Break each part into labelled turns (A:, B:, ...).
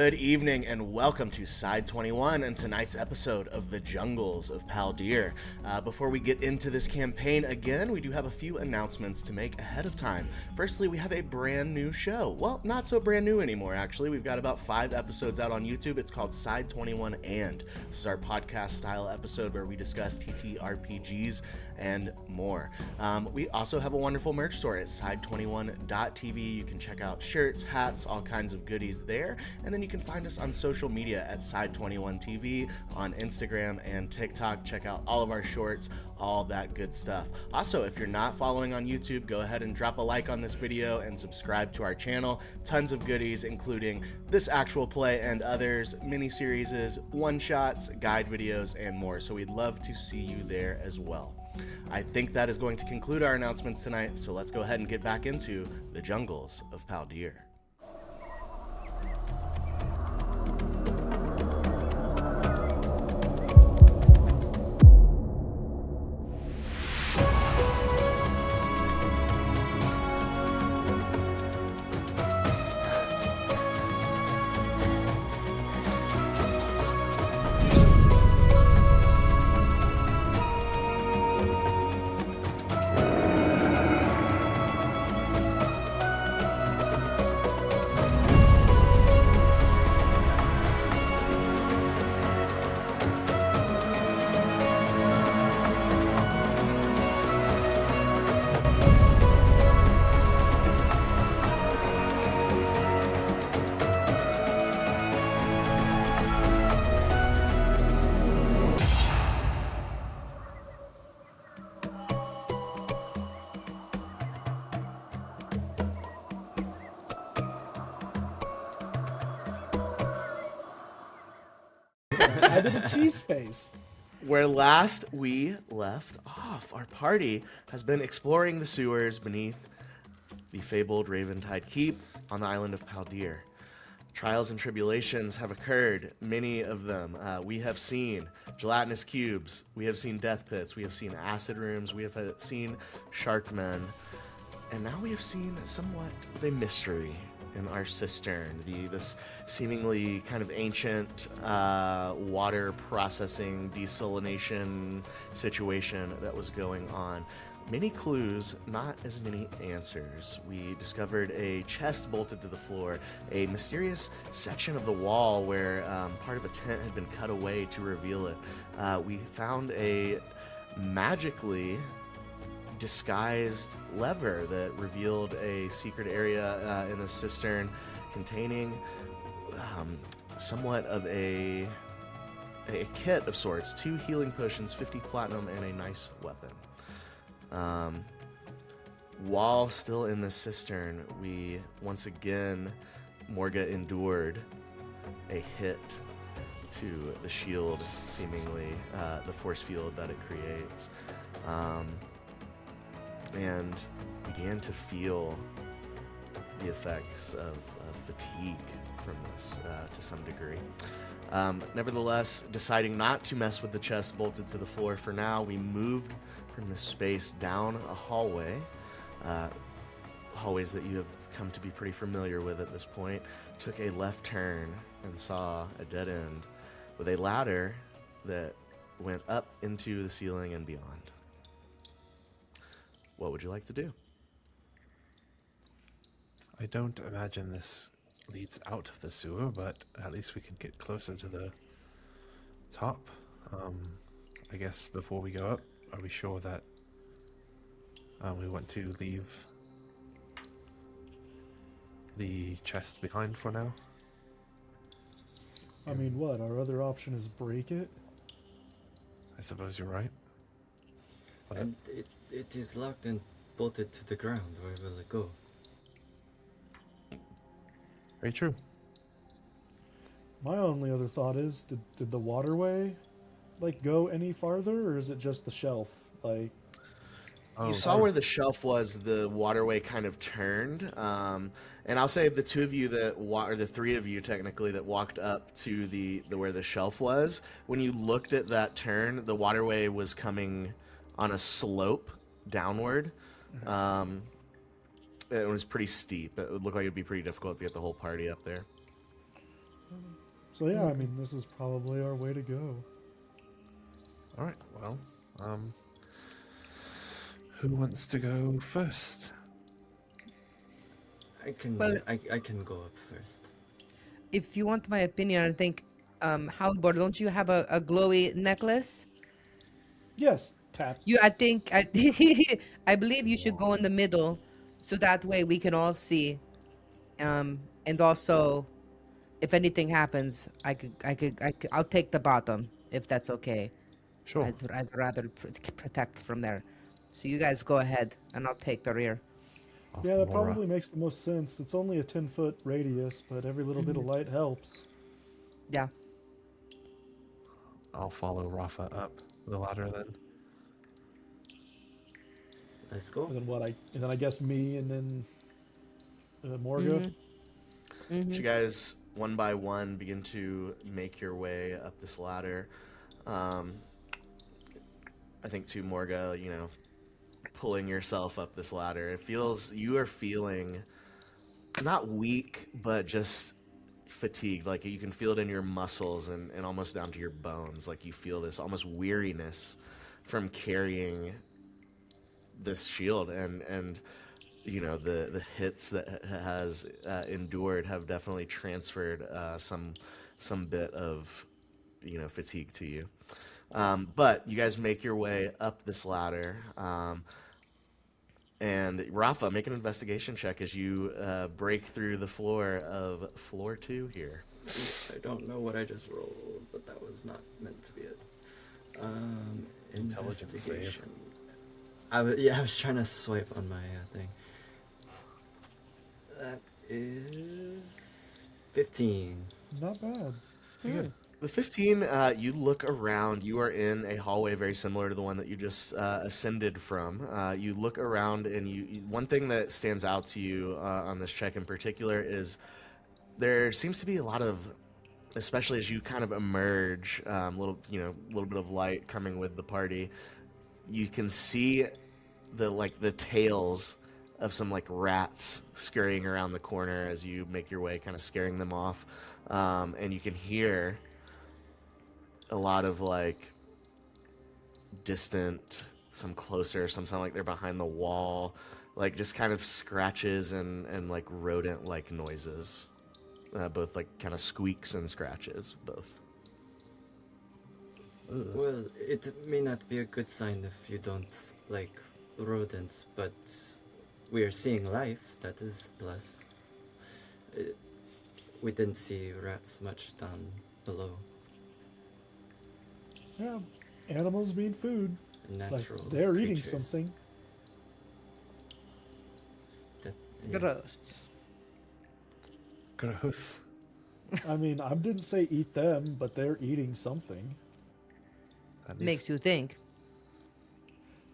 A: Good evening and welcome to Side 21 and tonight's episode of The Jungles of Paldir. Before we get into this campaign again, we do have a few announcements to make ahead of time. Firstly, we have a brand new show. Well, not so brand new anymore, actually. We've got about 5 episodes out on YouTube. It's called Side 21 and. This is our podcast style episode where we discuss TTRPGs and more. We also have a wonderful merch store at side21.tv. You can check out shirts, hats, all kinds of goodies there. And then you can find us on social media at Side21TV on Instagram and TikTok. Check out all of our shorts, all that good stuff. Also, if you're not following on YouTube, go ahead and drop a like on this video and subscribe to our channel. Tons of goodies, including this actual play and others, mini-series, one-shots, guide videos, and more. So we'd love to see you there as well. I think that is going to conclude our announcements tonight, so let's go ahead and get back into the jungles of Paldir.
B: I did a cheese face.
A: Where last we left off, our party has been exploring the sewers beneath the fabled Raventide Keep on the island of Paldir. Trials and tribulations have occurred, many of them. We have seen gelatinous cubes, we have seen death pits, we have seen acid rooms, we have seen sharkmen, and now we have seen somewhat of a mystery in our cistern, this seemingly kind of ancient water processing desalination situation that was going on. Many clues, not as many answers. We discovered a chest bolted to the floor, a mysterious section of the wall where part of a tent had been cut away to reveal it. We found a magically disguised lever that revealed a secret area in the cistern containing somewhat of a kit of sorts, 2 healing potions, 50 platinum, and a nice weapon. While still in the cistern, we once again, Morga endured a hit to the shield, seemingly the force field that it creates. And began to feel the effects of fatigue from this to some degree. Nevertheless, deciding not to mess with the chest bolted to the floor for now, we moved from this space down a hallway, hallways that you have come to be pretty familiar with at this point, took a left turn and saw a dead end with a ladder that went up into the ceiling and beyond. What would you like to do?
C: I don't imagine this leads out of the sewer, but at least we can get closer to the top. I guess before we go up, are we sure that we want to leave the chest behind for now?
B: I mean, what? Our other option is break it?
C: I suppose you're right.
D: And it is locked and bolted to the ground. Where will it go?
C: Very true.
B: My only other thought is, did the waterway, like, go any farther, or is it just the shelf? Like,
A: you saw where the shelf was, the waterway kind of turned. And I'll say the two of you that or the three of you technically that walked up to the where the shelf was, when you looked at that turn, the waterway was coming on a slope downward. It was pretty steep. It would look like it'd be pretty difficult to get the whole party up there.
B: So yeah, I mean, this is probably our way to go.
C: All right. Well, who wants to go first?
D: I can.
E: Well,
D: I can go up first.
E: if you want my opinion, I think, Halvor, don't you have a glowy necklace?
B: Yes, tap.
E: I think, I believe you should go in the middle, so that way we can all see. And also, if anything happens, I'll take the bottom if that's okay.
C: Sure.
E: I'd rather protect from there. So you guys go ahead, and I'll take the rear.
C: Off
B: Yeah, that
C: Mora.
B: probably makes the most sense. It's only a 10-foot radius, but every little bit of light helps.
E: Yeah.
C: I'll follow Rafa up the ladder then.
D: Let's go.
B: And then I guess me, and then Morga.
A: So you guys, one by one, begin to make your way up this ladder. I think to Morga, pulling yourself up this ladder, you are feeling not weak, but just fatigued. Like you can feel it in your muscles and almost down to your bones. Like you feel this almost weariness from carrying this shield, and the hits that it has endured have definitely transferred some bit of fatigue to you. But you guys make your way up this ladder, and Rafa, make an investigation check as you break through the floor of floor 2 here.
D: I don't know what I just rolled, but that was not meant to be it.
C: Intelligence save.
D: Investigation. I was trying to swipe on my thing. That is 15.
B: Not bad.
A: The 15, you look around. You are in a hallway very similar to the one that you just ascended from. You look around, and one thing that stands out to you on this check in particular is there seems to be a lot of, especially as you kind of emerge, little bit of light coming with the party. You can see the tails of some rats scurrying around the corner as you make your way, kind of scaring them off, and you can hear a lot of distant, some closer, some sound like they're behind the wall, just kind of scratches and rodent noises, both kind of squeaks and scratches, both.
D: Well, it may not be a good sign if you don't like rodents, but we are seeing life. That is a plus. We didn't see rats much down below.
B: Yeah, animals need food.
D: Natural
B: They're eating
D: creatures.
B: something.
E: Gross.
C: Gross.
B: I mean, I didn't say eat them, but they're eating something.
C: That
E: Makes you think.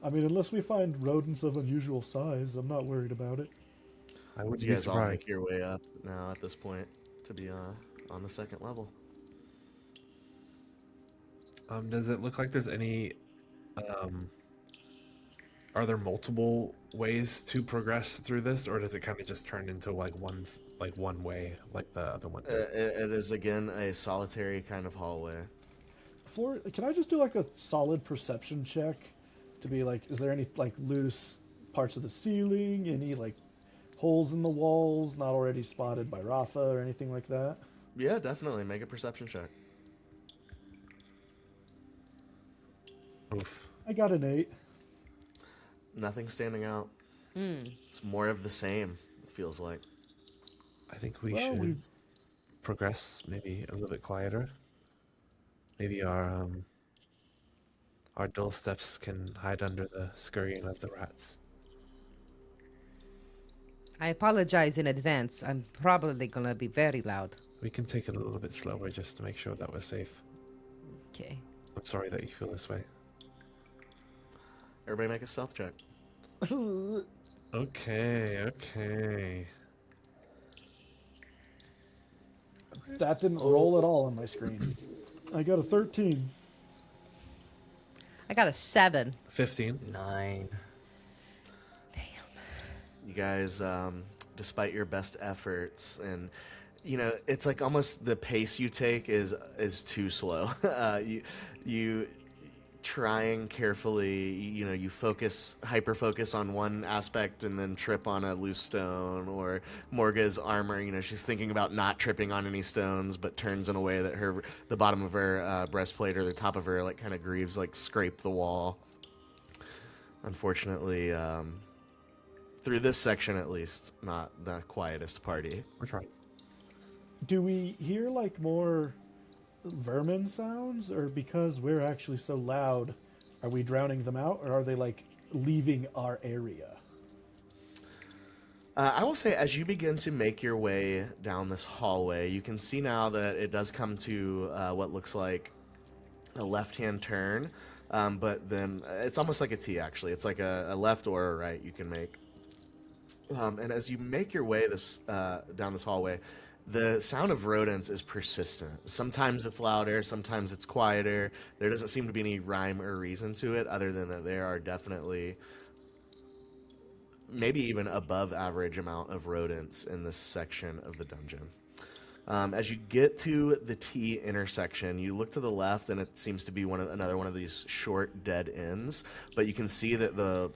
B: I mean, unless we find rodents of unusual size, I'm not worried about it.
C: I would
A: You
C: be
A: guys all
C: surprised.
A: make your way up now at this point to be on the second level.
C: Does it look like there's any? Are there multiple ways to progress through this, or does it kind of just turn into one way, like the other one?
A: It is again a solitary kind of hallway.
B: Can I just do a solid perception check to be is there any loose parts of the ceiling, any holes in the walls not already spotted by Rafa or anything like that?
A: Yeah, definitely make a perception check.
C: Oof.
B: I got an 8.
A: Nothing standing out. It's more of the same, it feels like.
C: I think we should progress maybe a little bit quieter. Maybe our dull steps can hide under the scurrying of the rats.
E: I apologize in advance. I'm probably gonna be very loud.
C: We can take it a little bit slower just to make sure that we're safe.
E: Okay.
C: I'm sorry that you feel this way.
A: Everybody make a stealth check.
C: Okay.
B: That didn't roll at all on my screen. I got a 13.
E: I got a 7.
C: 15.
D: 9.
A: You guys, despite your best efforts, and it's like almost the pace you take is too slow. You trying carefully, you hyper focus on one aspect and then trip on a loose stone, or Morga's armor, she's thinking about not tripping on any stones, but turns in a way that the bottom of her breastplate or the top of her like kind of greaves like scrape the wall. Unfortunately, through this section at least, not the quietest party.
C: We're trying.
B: Do we hear like more vermin sounds, or because we're actually so loud, are we drowning them out, or are they like leaving our area?
A: I will say, as you begin to make your way down this hallway, you can see now that it does come to what looks like a left-hand turn, but then it's almost like a T, actually. It's like a left or a right you can make. And as you make your way down this hallway, the sound of rodents is persistent. Sometimes it's louder, sometimes it's quieter. There doesn't seem to be any rhyme or reason to it, other than that there are definitely maybe even above average amount of rodents in this section of the dungeon. As you get to the T intersection, you look to the left, and it seems to be another one of these short dead ends. But you can see that the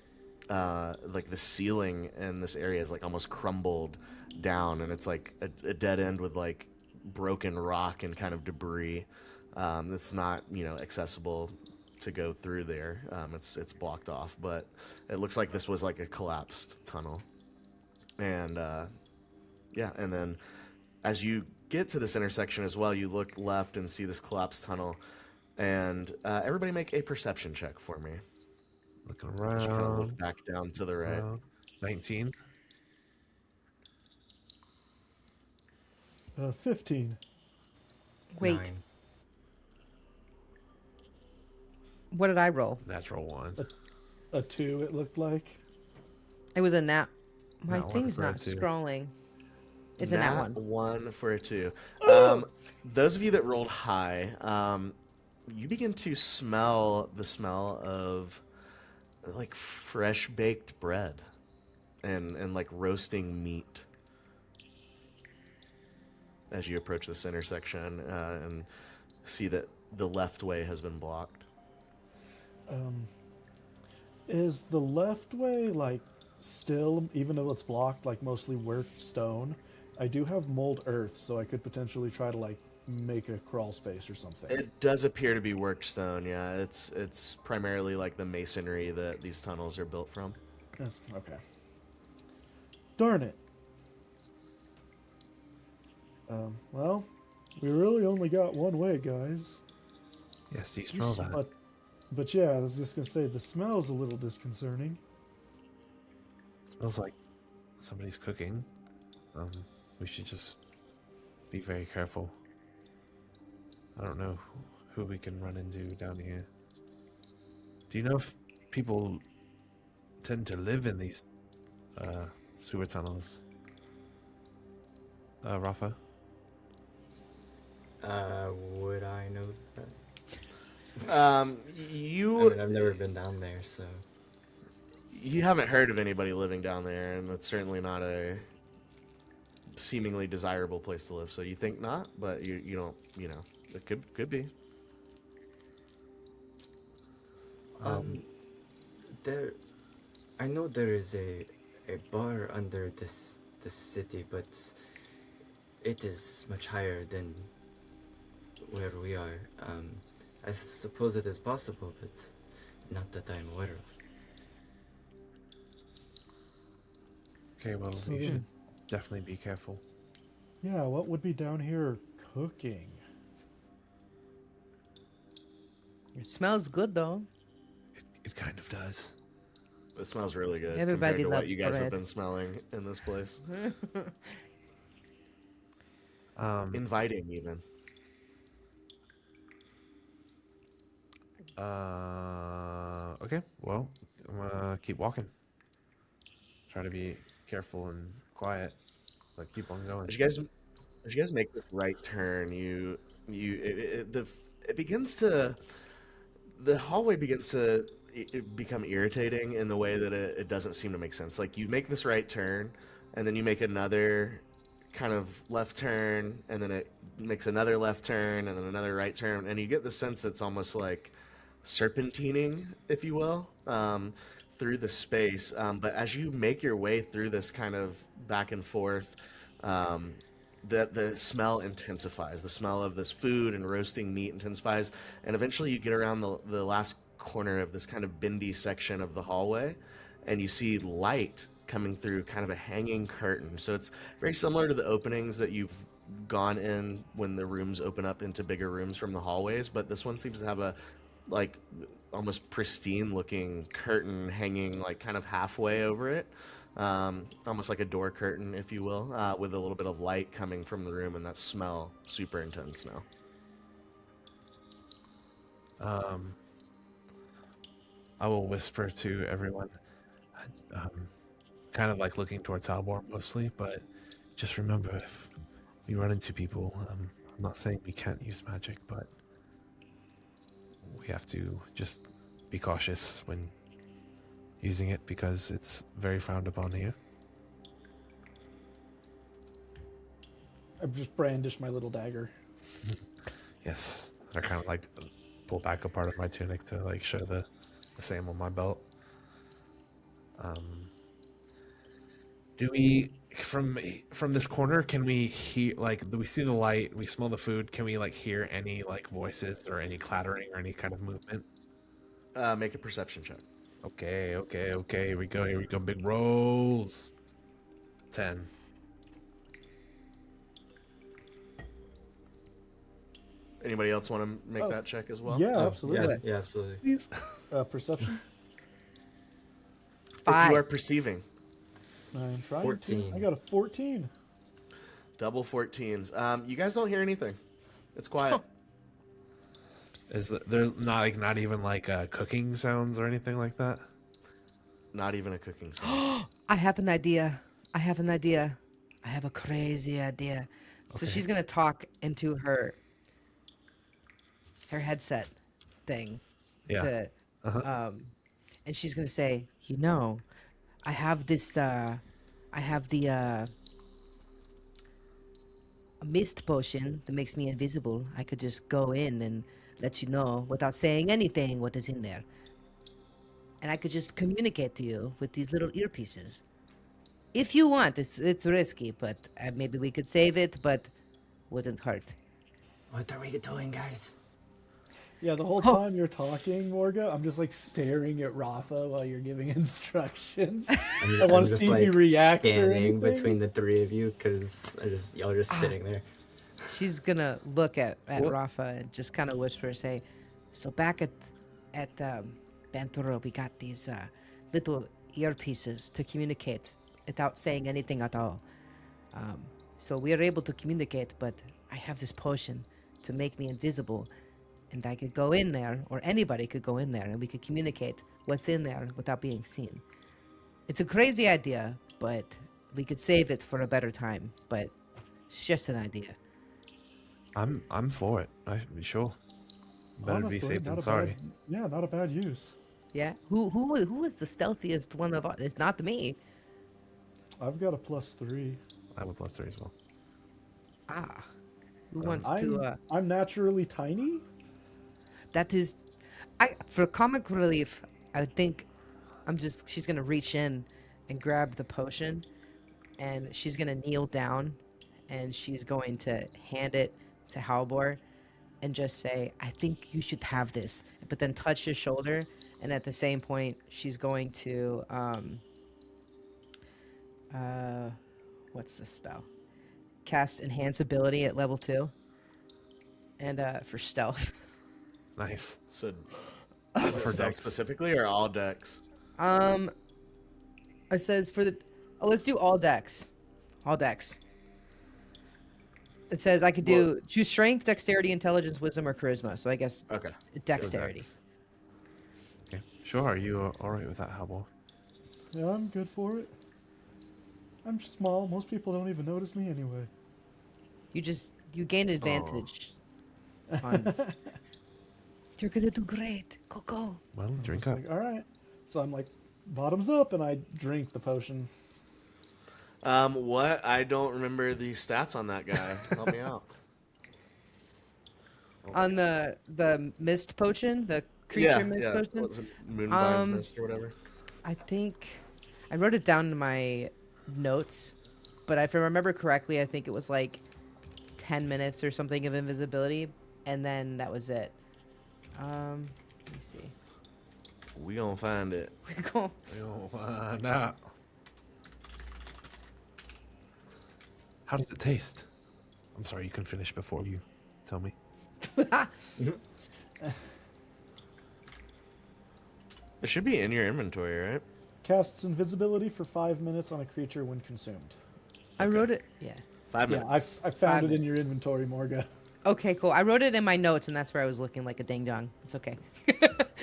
A: ceiling in this area is like almost crumbled down, and it's like a dead end with like broken rock and kind of debris. That's not accessible to go through there. It's blocked off, but it looks like this was like a collapsed tunnel. And and then as you get to this intersection as well, you look left and see this collapsed tunnel. And everybody make a perception check for me.
C: Looking
A: Just kind of
C: around.
A: look back down to the right.
C: 19.
B: 15.
E: Wait,
D: 9.
E: what did I roll?
C: Natural 1.
B: A 2, it looked like.
E: It was a nat. My
C: Nat one
E: thing's
C: for a
E: not
C: two.
E: scrolling. It's a nat one.
A: 1 for a 2. Those of you that rolled high, you begin to smell the smell of like fresh baked bread and like roasting meat as you approach this intersection and see that the left way has been blocked.
B: Is the left way like still, even though it's blocked, like mostly worked stone? I do have mold earth, so I could potentially try to like make a crawl space or something.
A: It does appear to be worked stone, yeah. It's primarily like the masonry that these tunnels are built from.
B: Okay. Darn it. Well, we really only got one way, guys.
C: Yes, do you smell that?
B: But yeah, I was just gonna say the smell's a little disconcerting.
C: Smells like somebody's cooking. We should just be very careful. I don't know who we can run into down here. Do you know if people tend to live in these sewer tunnels? Rafa?
D: Would I know that?
A: You
D: I've never been down there, so
A: you haven't heard of anybody living down there, and it's certainly not a seemingly desirable place to live. So you think not, but you don't, it could be.
D: there. I know there is a bar under this city, but it is much higher than where we are. I suppose it is possible, but not that I'm aware of.
C: Okay, well,
B: So
C: we
B: then-
C: should definitely be careful.
B: Yeah, what would be down here cooking?
E: It smells good though.
C: It kind of does.
A: It smells really good
E: Everybody
A: compared to what
E: loves
A: you guys have
E: bread.
A: been smelling in this place.
C: Inviting.
A: Inviting, even.
C: Okay, well, I'm gonna keep walking. Try to be careful and quiet, but keep on going.
A: As you guys make this right turn, the hallway begins to become irritating in the way that it doesn't seem to make sense. Like you make this right turn, and then you make another kind of left turn, and then it makes another left turn, and then another right turn, and you get the sense it's almost like serpentining, if you will, through the space. But as you make your way through this kind of back and forth, um, the smell intensifies. The smell of this food and roasting meat intensifies, and eventually you get around the last corner of this kind of bendy section of the hallway, and you see light coming through kind of a hanging curtain. So it's very similar to the openings that you've gone in when the rooms open up into bigger rooms from the hallways, but this one seems to have a like almost pristine looking curtain hanging like kind of halfway over it, almost like a door curtain, if you will, with a little bit of light coming from the room, and that smell super intense now.
C: I will whisper to everyone, kind of like looking towards Halbor mostly, but just remember, if we run into people, I'm not saying we can't use magic, but we have to just be cautious when using it because it's very frowned upon here.
B: I just brandish my little dagger.
C: Yes, I kind of like pull back a part of my tunic to like show the same on my belt. Do we from this corner? Can we hear like? Do we see the light? We smell the food. Can we like hear any like voices or any clattering or any kind of movement?
A: Make a perception check.
C: Okay. Here we go. Big rolls. 10.
A: Anybody else want to make that check as well?
B: Yeah,
D: Oh,
B: absolutely.
D: Yeah, absolutely.
C: Please.
B: Perception.
A: If
E: 5.
A: you are perceiving.
B: I'm trying
D: 14.
B: to. I got a 14.
A: Double 14s. You guys don't hear anything. It's quiet.
C: There's not even like cooking sounds or anything like that?
A: Not even a cooking sound.
E: I have an idea. I have a crazy idea. So she's gonna talk into her headset thing.
C: Yeah.
E: To, and she's gonna say, I have this. I have the a mist potion that makes me invisible. I could just go in and let you know without saying anything what is in there. And I could just communicate to you with these little earpieces. If you want, it's risky, but maybe we could save it, but wouldn't hurt.
D: What are we doing, guys?
B: Yeah, the whole time you're talking, Morga, I'm just like staring at Rafa while you're giving instructions. I want to see if he reacts or
D: scanning
B: anything.
D: between the three of you because y'all just sitting there.
E: She's gonna look at Rafa and just kind of whisper, say, "So back at Bantoro, we got these little earpieces to communicate without saying anything at all. So we are able to communicate, but I have this potion to make me invisible, and I could go in there, or anybody could go in there, and we could communicate what's in there without being seen. It's a crazy idea, but we could save it for a better time. But it's just an idea."
C: I'm for it. Sure. Better
B: Honestly,
C: be safe than
B: not a
C: sorry.
B: not a bad use.
E: Yeah. Who is the stealthiest one of us? It's not me.
B: I've got a +3.
C: I have a +3 as well.
E: Ah. Who wants to?
B: I'm naturally tiny.
E: That is, for comic relief, I would think she's gonna reach in and grab the potion, and she's gonna kneel down, and she's going to hand it to Halbor, and just say, "I think you should have this," but then touch his shoulder, and at the same point, she's going to what's the spell? Cast Enhance Ability at level 2, and for stealth.
C: Nice.
A: So, is it
C: For
A: stealth
C: dex.
A: specifically or all decks?
E: It says let's do all decks. All decks. It says I could do choose strength, dexterity, intelligence, wisdom, or charisma. So I guess
A: Okay.
E: dexterity.
C: Okay. Sure. Are you all right with that, Halbor?
B: Yeah, I'm good for it. I'm small. Most people don't even notice me anyway.
E: You gain advantage. On, you're gonna do great. Go.
C: Well, drink
B: It's
C: up.
B: like, all right. So I'm like, bottoms up, and I drink the potion.
A: What? I don't remember the stats on that guy. Help me out.
E: On the mist potion, the creature mist
A: Yeah.
E: potion.
A: What's it? Moonvine's
E: Um,
A: Mist or whatever?
E: I think I wrote it down in my notes, but if I remember correctly, I think it was like 10 minutes or something of invisibility, and then that was it. Let me see.
A: We gonna find it.
E: We go.
C: We'll find out. How does it taste? I'm sorry, you can finish before you tell me.
A: It should be in your inventory, right?
B: Casts invisibility for 5 minutes on a creature when consumed.
E: I wrote it. Yeah.
A: 5
B: Yeah,
A: minutes.
B: I found
E: 5
B: it in your inventory, Morga.
E: Okay, cool. I wrote it in my notes, and that's where I was looking like a ding dong. It's okay.
B: It's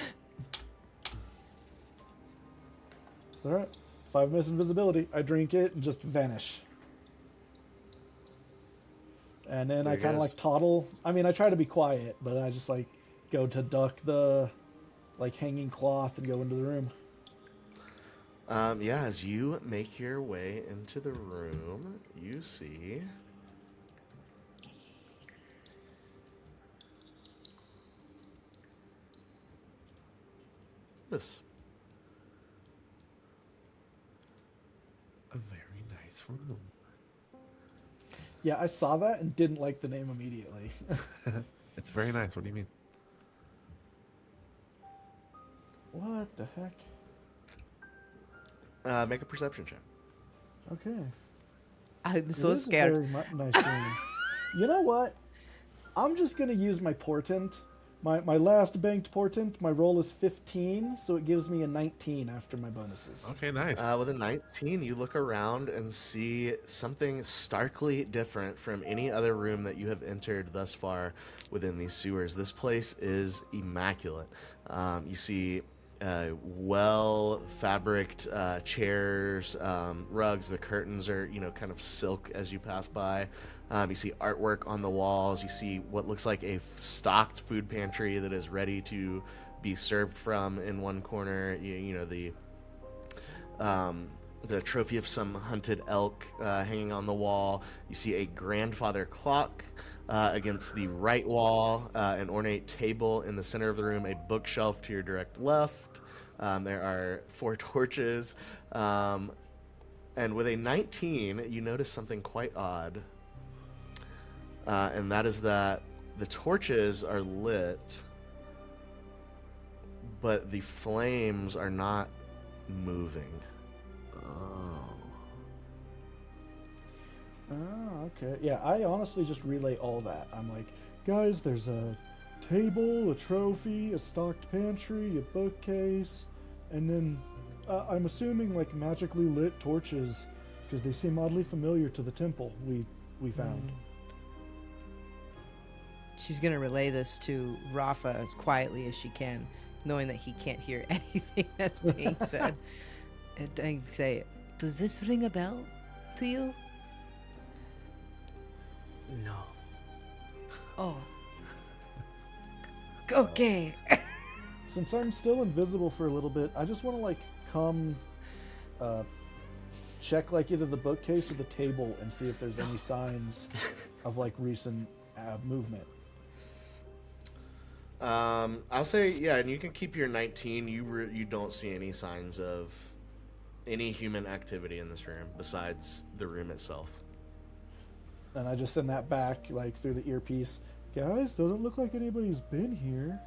B: alright. 5 minutes invisibility. I drink it and just vanish. And then
A: There
B: I
A: you
B: kind of
A: guys.
B: like toddle. I mean, I try to be quiet, but I just like go to duck the like hanging cloth and go into the room.
A: Yeah, as you make your way into the room, you see this.
C: A very nice room.
B: Yeah, I saw that and didn't like the name immediately.
C: It's very nice. What do you mean?
B: What the heck?
A: Make a perception check.
B: Okay.
E: I'm
B: It
E: so
B: is a
E: scared.
B: very nice room. You know what? I'm just gonna use my portent. My last banked portent, my roll is 15, so it gives me a 19 after my bonuses.
C: Okay, nice.
A: With a 19, you look around and see something starkly different from any other room that you have entered thus far within these sewers. This place is immaculate. You see well fabriced chairs, rugs. The curtains are, kind of silk as you pass by. You see artwork on the walls. You see what looks like a stocked food pantry that is ready to be served from in one corner. The trophy of some hunted elk hanging on the wall. You see a grandfather clock against the right wall, an ornate table in the center of the room, a bookshelf to your direct left. There are 4 torches. And with a 19, you notice something quite odd. And that is that the torches are lit, but the flames are not moving.
B: Oh, okay. Yeah, I honestly just relay all that. I'm like, guys, there's a table, a trophy, a stocked pantry, a bookcase, and then I'm assuming like magically lit torches because they seem oddly familiar to the temple we found.
E: She's gonna relay this to Rafa as quietly as she can, knowing that he can't hear anything that's being said. And then say, "Does this ring a bell to you?"
D: No.
E: Oh. Okay.
B: Since I'm still invisible for a little bit, I just want to like come check like either the bookcase or the table and see if there's any signs of like recent movement.
A: I'll say, yeah, and you can keep your 19. You don't see any signs of any human activity in this room besides the room itself.
B: And I just send that back like through the earpiece. Guys, doesn't look like anybody's been here.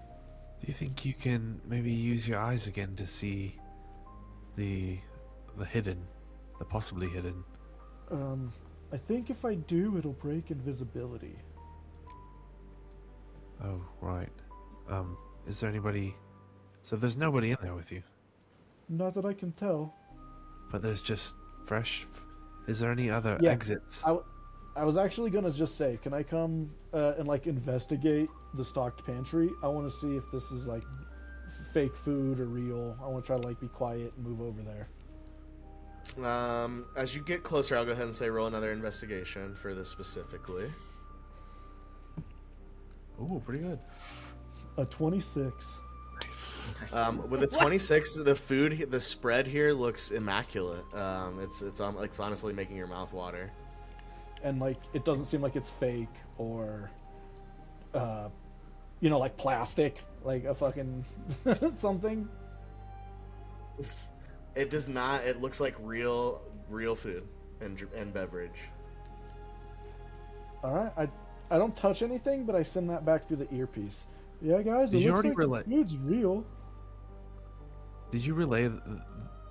C: Do you think you can maybe use your eyes again to see the hidden, the possibly hidden?
B: I think if I do, it'll break invisibility.
C: Oh, right. Is there anybody? So there's nobody in there with you,
B: Not that I can tell.
C: but there's just fresh. Is there any other
B: Yeah,
C: exits?
B: I was actually gonna just say, can I come and like investigate the stocked pantry? I want to see if this is like fake food or real. I want to try to like be quiet and move over there.
A: As you get closer, I'll go ahead and say roll another investigation for this specifically.
C: Oh, pretty good.
B: A 26.
C: Nice. Nice.
A: With a 26, the spread here looks immaculate. It's honestly making your mouth water.
B: And like it doesn't seem like it's fake or like plastic, like a fucking something.
A: It does not. It looks like real food and beverage.
B: All right, I don't touch anything, but I send that back through the earpiece. Yeah, guys,
C: Did
B: it
C: you
B: looks
C: already
B: like
C: relay-
B: the food's real.
C: Did you relay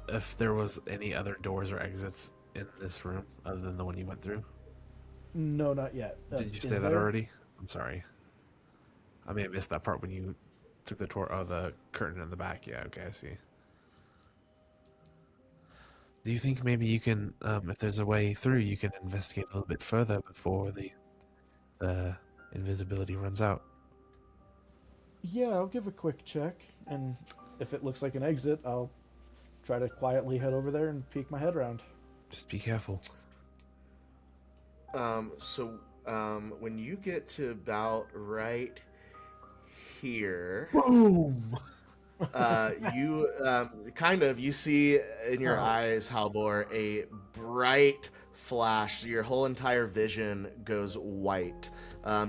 C: if there was any other doors or exits in this room other than the one you went through?
B: No, not yet.
C: Did you
B: Is
C: say that
B: there?
C: already? I'm sorry. I may have missed that part when you took the tour. Oh, the curtain in the back. Yeah, okay, I see. Do you think maybe you can, if there's a way through, you can investigate a little bit further before the invisibility runs out?
B: Yeah, I'll give a quick check, and if it looks like an exit, I'll try to quietly head over there and peek my head around.
C: Just be careful.
A: When you get to about right here,
C: Boom!
A: you see in your eyes, Halbor, a bright flash. Your whole entire vision goes white.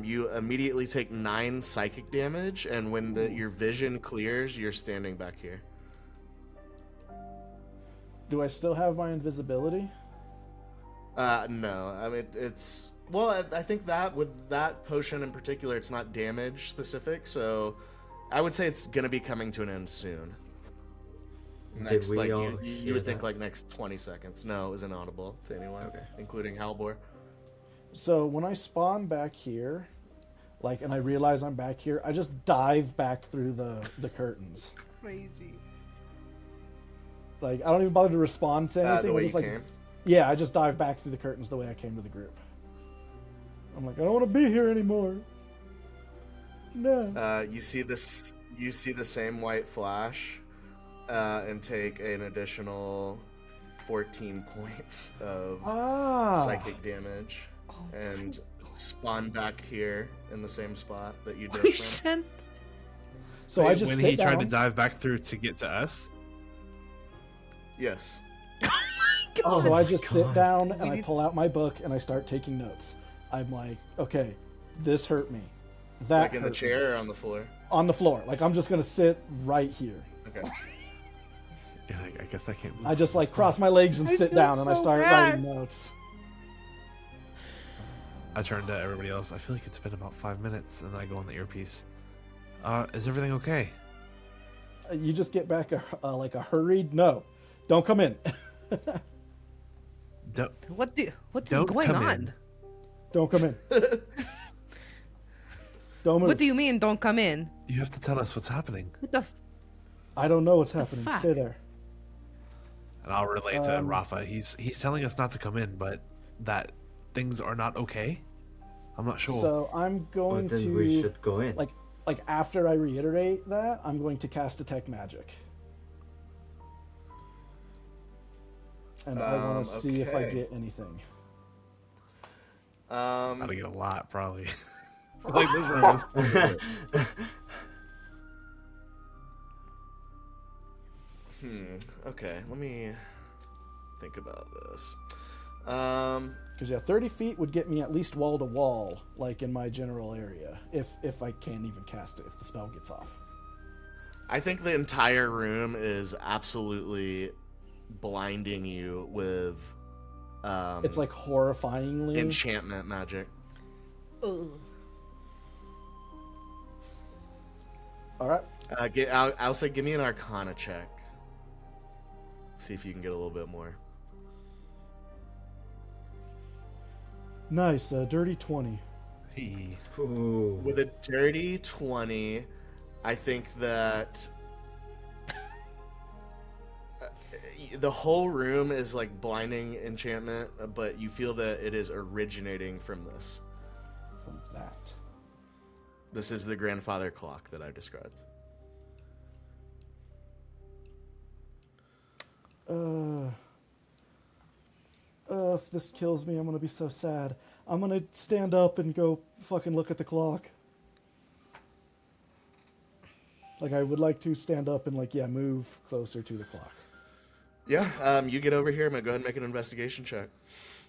A: You immediately take 9 psychic damage, and when your vision clears, you're standing back here.
B: Do I still have my invisibility?
A: No. I mean, I think that with that potion in particular, it's not damage specific, so I would say it's gonna be coming to an end soon.
D: Did we all
A: you
D: hear
A: would think
D: that?
A: like next 20 seconds. No, it was inaudible to anyone,
D: Okay.
A: including Halbor.
B: So when I spawn back here, and I realize I'm back here, I just dive back through the curtains.
E: Crazy.
B: Like I don't even bother to respond to anything.
A: The way
B: I'm
A: you
B: just
A: came.
B: Yeah, I just dive back through the curtains the way I came to the group. I'm like, I don't want to be here anymore. No.
A: You see this. You see the same white flash, and take an additional 14 points of psychic damage, and spawn back here in the same spot that you did.
E: We
A: from.
E: sent.
B: So I
C: Wait,
B: just
C: when
B: sit
C: he
B: down.
C: tried to dive back through to get to us?
A: Yes.
B: So I just sit
D: God.
B: down and I pull out my book and I start taking notes. I'm like, okay, this hurt me. That
A: Like in the
B: hurt me.
A: chair or on the floor.
B: On the floor. Like I'm just gonna sit right here.
A: Okay.
C: Yeah, I guess I can't move.
B: I just cross my legs and
E: I
B: sit
E: feel
B: down and I
E: so
B: start
E: bad.
B: writing notes.
C: I turn to everybody else. I feel like it's been about 5 minutes, and I go on the earpiece. Is everything okay?
B: You just get back a hurried no. Don't come in.
C: Don't,
E: What is
C: Don't
E: going
C: come
E: on?
C: in.
B: Don't come in. Don't move.
E: What do you mean? Don't come in.
C: you have to tell us what's happening.
E: What the?
B: I don't know what's happening.
E: fuck?
B: Stay there.
C: And I'll relay to Rafa. He's telling us not to come in, but that things are not okay. I'm not sure.
B: So I'm
D: Well,
B: going
D: then
B: to
D: we should go in.
B: like after I reiterate that, I'm going to cast detect magic. And I want to see if I
A: okay.
B: get anything.
C: Gotta get a lot, probably. I feel like this room is full of it.
A: Okay, let me think about this.
B: Because 30 feet would get me at least wall to wall, like in my general area, if I can't even cast it, if the spell gets off.
A: I think the entire room is absolutely blinding you with
B: It's like horrifyingly.
A: enchantment magic.
B: All right.
A: I'll say give me an Arcana check. See if you can get a little bit more.
B: Nice. Dirty 20.
C: Hey.
D: Ooh.
A: With a dirty 20, I think that the whole room is like blinding enchantment, but you feel that it is originating from this.
B: From that.
A: This is the grandfather clock that I described.
B: If this kills me, I'm gonna be so sad. I'm gonna stand up and go fucking look at the clock. Like I would like to stand up and move closer to the clock.
A: Yeah, you get over here. I'm gonna go ahead and make an investigation check.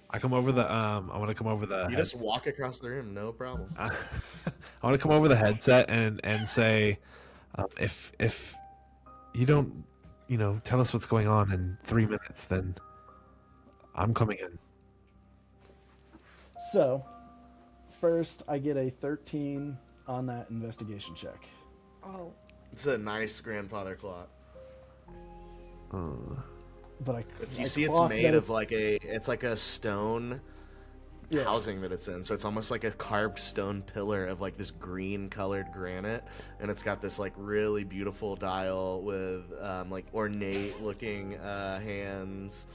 C: I come over the I want to come over the
A: You just walk across the room, no problem.
C: I want to come over the headset and say, if you don't, tell us what's going on in 3 minutes, then I'm coming in.
B: So, first I get a 13 on that investigation check.
E: Oh.
A: It's a nice grandfather clock.
B: But
A: You see, it's made of it's like a stone housing that it's in. So it's almost like a carved stone pillar of like this green colored granite, and it's got this like really beautiful dial with like ornate looking hands.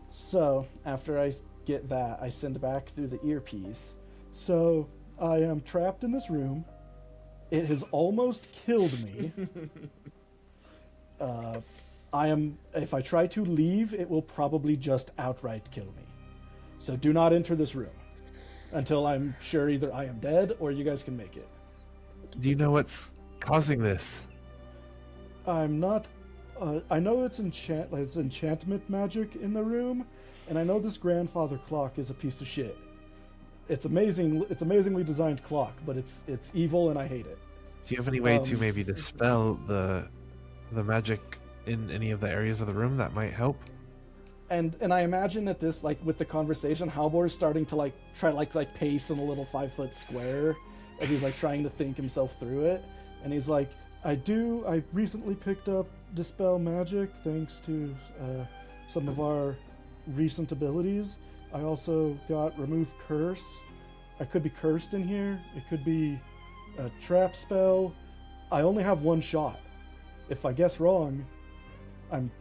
B: So after I get that, I send back through the earpiece. So I am trapped in this room. It has almost killed me. If I try to leave, it will probably just outright kill me. So do not enter this room until I'm sure either I am dead or you guys can make it.
C: Do you know what's causing this?
B: I'm not. I know it's enchantment magic in the room, and I know this grandfather clock is a piece of shit. It's amazing. It's amazingly designed clock, but it's evil and I hate it.
C: Do you have any way to maybe dispel the magic in any of the areas of the room that might help?
B: And I imagine that this, like, with the conversation, Halvor is starting to try to pace in a little 5-foot square as he's trying to think himself through it. And he's like, I recently picked up Dispel Magic thanks to some of our recent abilities. I also got Remove Curse. I could be cursed in here. It could be a trap spell. I only have one shot. If I guess wrong, I'm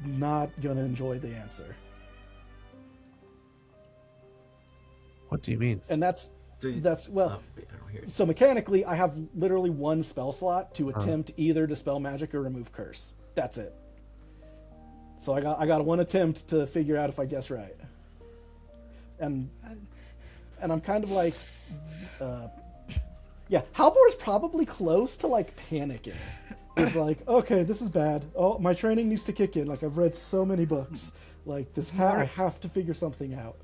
B: not gonna enjoy the answer.
C: What do you mean?
B: And that's
D: I don't hear it.
B: so mechanically I have literally one spell slot to attempt either Dispel Magic or Remove Curse. That's it. So I got one attempt to figure out if I guess right. And I'm kind of like Halbor's probably close to panicking. He's like, okay, this is bad. Oh, my training needs to kick in. I've read so many books. I have to figure something out.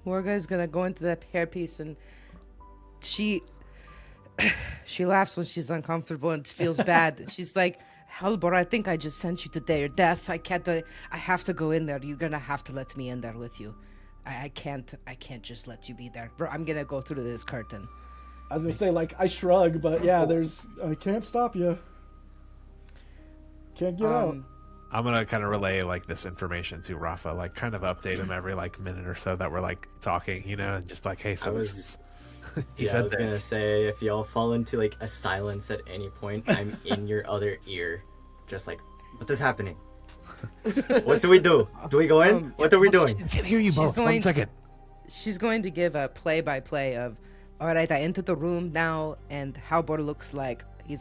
E: Morga's gonna go into that hairpiece, and she laughs when she's uncomfortable and feels bad. She's like, Halbor, I think I just sent you to your death. I have to go in there. You're gonna have to let me in there with you. I can't just let you be there. Bro, I'm gonna go through this curtain.
B: I was gonna say, I shrug, but yeah, I can't stop you. Can't get out.
C: I'm gonna kind of relay this information to Rafa, kind of update him every minute or so that we're talking, and just hey, so he said
D: I was gonna say, if y'all fall into a silence at any point, I'm in your other ear, just what is happening? What do we do? Do we go in? What are we doing?
C: I can't hear you both. 1 second.
E: She's going to give a play-by-play of, all right, I entered the room now, and Halbor looks like he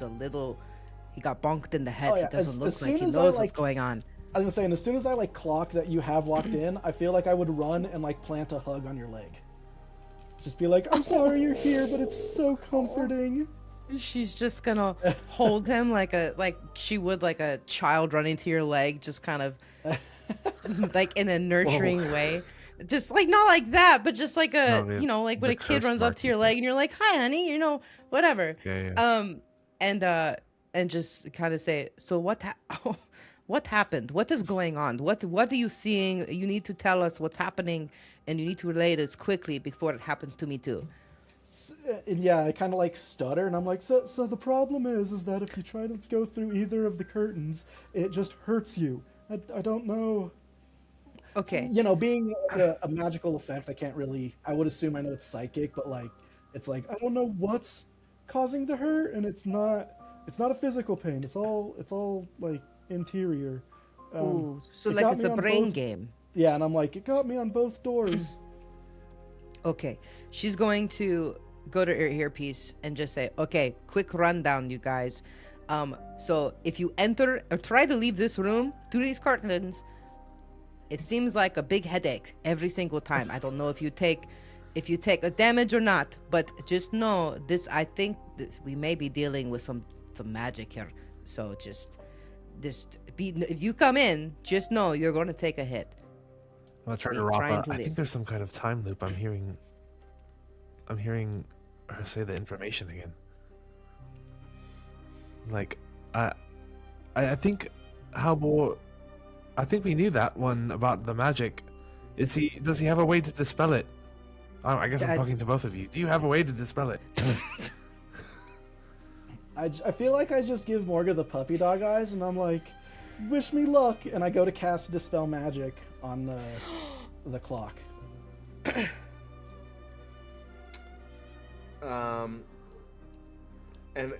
E: got bonked in the head.
B: Oh, yeah.
E: He doesn't look
B: as
E: like he
B: soon as
E: knows
B: I,
E: what's going on.
B: I was gonna say, and as soon as I clock that you have walked in, I feel like I would run and plant a hug on your leg. Just be like, I'm sorry you're here, but it's so comforting.
E: She's just gonna hold him like she would a child running to your leg, just kind of in a nurturing way. Just not like that, but just when a kid runs up to your leg and you're like, hi honey, whatever.
C: Yeah.
E: And just kind of say, so what happened? What is going on? What are you seeing? You need to tell us what's happening, and you need to relate this quickly before it happens to me too.
B: And yeah, I kind of stutter, and I'm like, so the problem is that if you try to go through either of the curtains, it just hurts you. I don't know.
E: Okay.
B: Being a magical effect, I would assume I know it's psychic, but it's I don't know what's causing the hurt, and it's not a physical pain. It's all interior.
E: Ooh, so it's a brain game.
B: Yeah, and I'm like, it got me on both doors.
E: Okay, she's going to go to her earpiece and just say, okay, quick rundown, you guys. So if you enter or try to leave this room through these curtains, it seems like a big headache every single time. I don't know if you take a damage or not, but just know this. I think we may be dealing with some magic here. So just be. If you come in, just know you're going to take a hit.
C: I'm trying to
E: Be trying
C: Rafa.
E: to
C: I
E: live.
C: think there's some kind of time loop. I'm hearing her say the information again. Like, I think Halbor. I think we knew that one about the magic. Does he have a way to dispel it? I guess I'm talking to both of you. Do you have a way to dispel it?
B: I feel like I just give Morga the puppy dog eyes, and I'm like, wish me luck, and I go to cast Dispel Magic on the clock.
A: And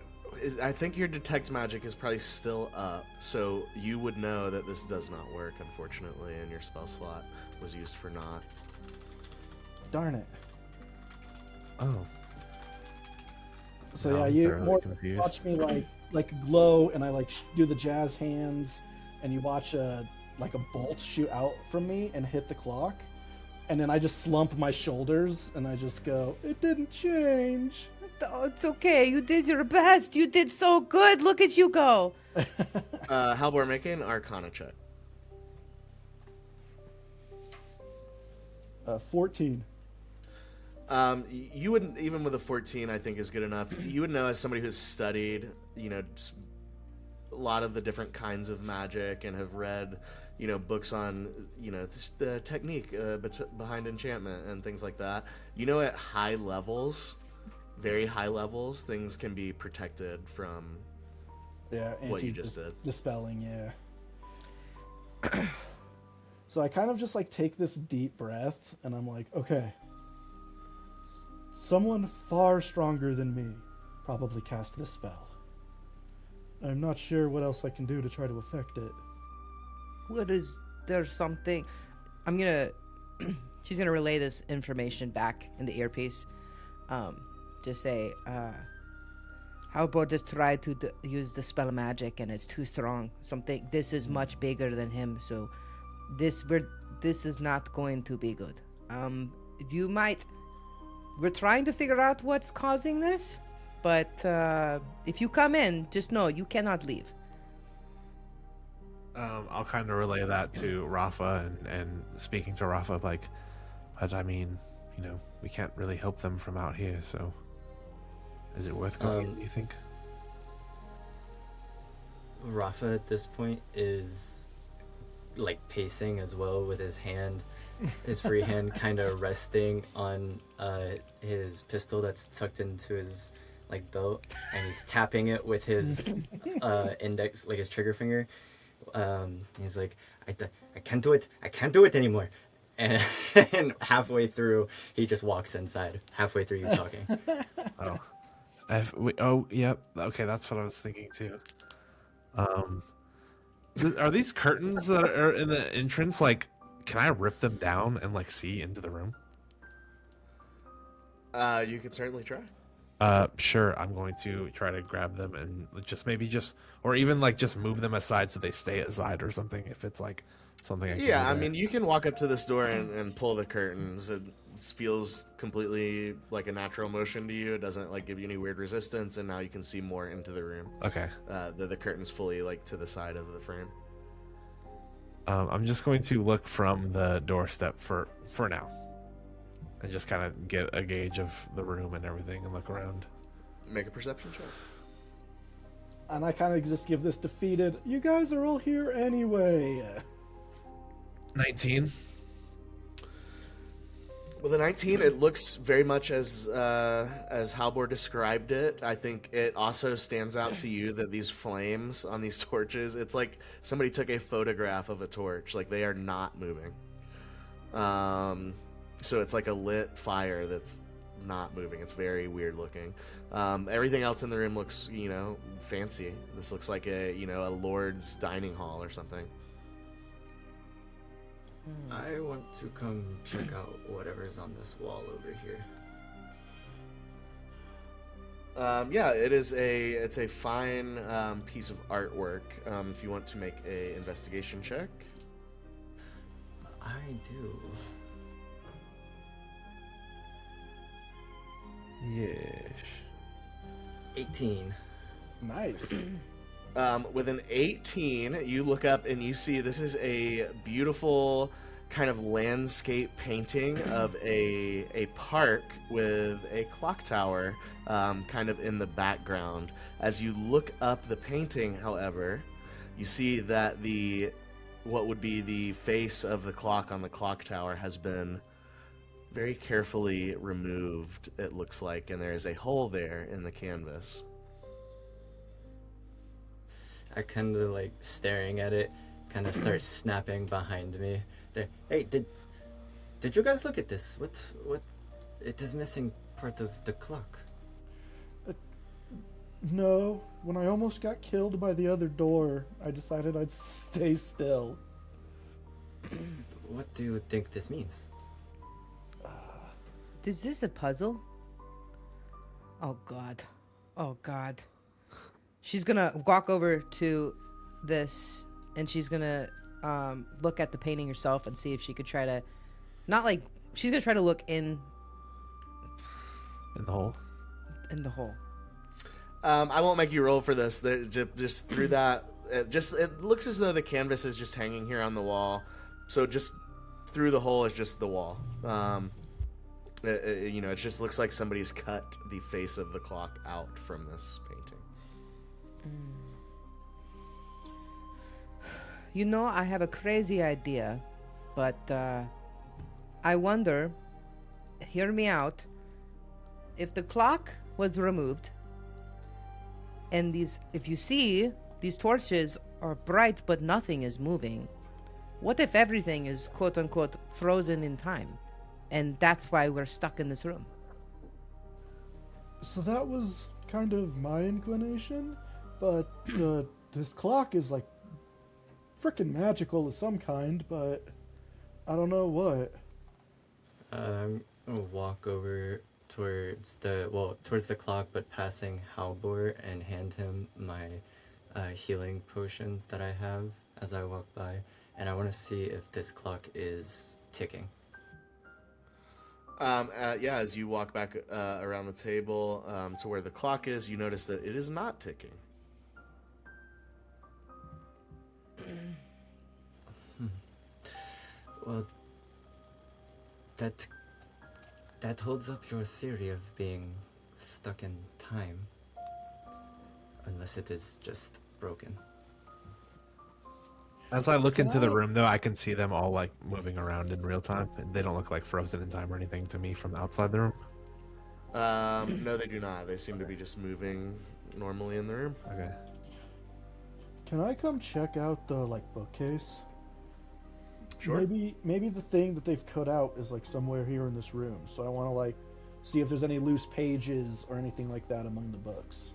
A: I think your detect magic is probably still up, so you would know that this does not work, unfortunately, and your spell slot was used for naught.
B: Darn it.
C: Oh.
B: So
C: No,
B: yeah,
C: I'm
B: you
C: thoroughly
B: more
C: confused.
B: watch me like glow, and I like do the jazz hands, and you watch like a bolt shoot out from me and hit the clock, and then I just slump my shoulders and I just go, it didn't change.
E: Oh, it's okay. You did your best. You did so good. Look at you go.
A: Halbor, make an Arcana check.
B: 14.
A: You wouldn't, even with a 14, I think is good enough. You would know, as somebody who's studied, a lot of the different kinds of magic and have read, books on, the technique behind enchantment and things like that. At high levels, very high levels, things can be protected from what you just did.
B: Dispelling, yeah. So I kind of just take this deep breath, and I'm like, okay. Someone far stronger than me probably cast this spell. I'm not sure what else I can do to try to affect it.
E: There's something. She's gonna relay this information back in the earpiece. To say, how about just try to use the spell magic, and it's too strong. This is much bigger than him, so this is not going to be good. We're trying to figure out what's causing this, but if you come in, just know you cannot leave.
C: I'll kind of relay that to Rafa, and speaking to Rafa, but I mean, we can't really help them from out here, so is it worth going, do you think?
D: Rafa at this point is pacing as well, with his free hand kind of resting on his pistol that's tucked into his belt, and he's tapping it with his index, his trigger finger. He's like, I can't do it anymore. And halfway through, he just walks inside. Halfway through you talking.
C: Yep. Okay, that's what I was thinking too. Are these curtains that are in the entrance, can I rip them down and see into the room?
A: You could certainly try.
C: Sure. I'm going to try to grab them and or even just move them aside so they stay aside or something. If it's something I can do
A: I
C: there.
A: mean, you can walk up to this door and pull the curtains. It feels completely like a natural motion to you. It doesn't give you any weird resistance, and now you can see more into the room.
C: Okay.
A: The curtain's fully to the side of the frame.
C: I'm just going to look from the doorstep for now, and just kind of get a gauge of the room and everything, and look around.
A: Make a perception check.
B: And I kind of just give this defeated, you guys are all here anyway.
C: 19.
A: With a 19, it looks very much as Halbor described it. I think it also stands out to you that these flames on these torches, it's like somebody took a photograph of a torch. They are not moving. So it's like a lit fire that's not moving. It's very weird looking. Everything else in the room looks, fancy. This looks like a lord's dining hall or something.
D: I want to come check out whatever's on this wall over here.
A: It's a fine piece of artwork. If you want to make a investigation check.
D: I do.
C: Yes.
D: 18.
B: Nice.
A: With an 18, you look up and you see this is a beautiful kind of landscape painting of a park with a clock tower kind of in the background. As you look up the painting, however, you see that what would be the face of the clock on the clock tower has been very carefully removed, it looks like, and there is a hole there in the canvas.
D: I kind of like staring at it, kind of start snapping behind me. There. Hey, did you guys look at this? What? It is missing part of the clock.
B: No, when I almost got killed by the other door, I decided I'd stay still.
D: What do you think this means?
E: Is this a puzzle? Oh god. Oh god. She's gonna walk over to this and she's gonna look at the painting herself and see if she could try to, not like, she's gonna try to look in
C: In the hole.
E: the hole.
A: I won't make you roll for this. Just through that, it looks as though the canvas is just hanging here on the wall. So just through the hole is just the wall. It just looks like somebody's cut the face of the clock out from this painting.
E: You know, I have a crazy idea, but I wonder, hear me out, if the clock was removed, and if you see, these torches are bright but nothing is moving, what if everything is quote-unquote frozen in time, and that's why we're stuck in this room?
B: So that was kind of my inclination, but this clock is like freaking magical of some kind, but I don't know what.
D: I'm gonna walk over towards the clock, but passing Halbor, and hand him my healing potion that I have as I walk by, and I want to see if this clock is ticking.
A: As you walk back around the table to where the clock is, you notice that it is not ticking.
D: Well, that holds up your theory of being stuck in time, unless it is just broken.
C: As I look into the room, though, I can see them all like moving around in real time, and they don't look like frozen in time or anything to me from outside the room.
A: No, they do not. They seem to be just moving normally in the room.
C: Okay.
B: Can I come check out the bookcase?
A: Sure.
B: Maybe the thing that they've cut out is somewhere here in this room. So I want to see if there's any loose pages or anything like that among the books.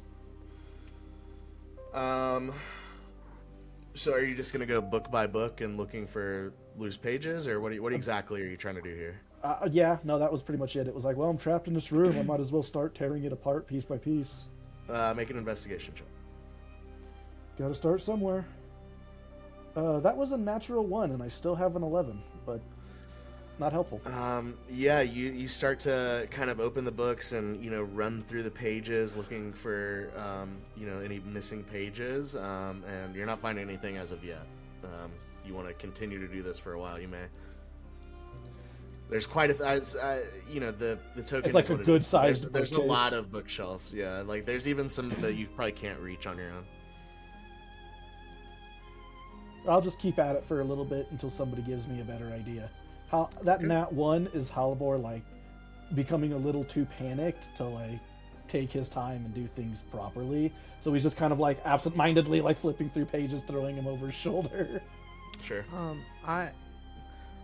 A: So are you just gonna go book by book and looking for loose pages, or what exactly are you trying to do here?
B: Yeah, no, that was pretty much it. It was well, I'm trapped in this room. I might as well start tearing it apart piece by piece.
A: Make an investigation check.
B: Gotta start somewhere. That was a natural 1, and I still have an 11, but not helpful.
A: You start to kind of open the books and run through the pages looking for any missing pages, and you're not finding anything as of yet. You want to continue to do this for a while, you may. There's quite the token.
B: It's like
A: is
B: a
A: what
B: good
A: it is.
B: sized.
A: There's a lot of bookshelves. Yeah, there's even some that you probably can't reach on your own.
B: I'll just keep at it for a little bit until somebody gives me a better idea. How that nat 1 is Halbor becoming a little too panicked to take his time and do things properly. So he's just kind of absent-mindedly flipping through pages, throwing him over his shoulder.
A: Sure.
E: I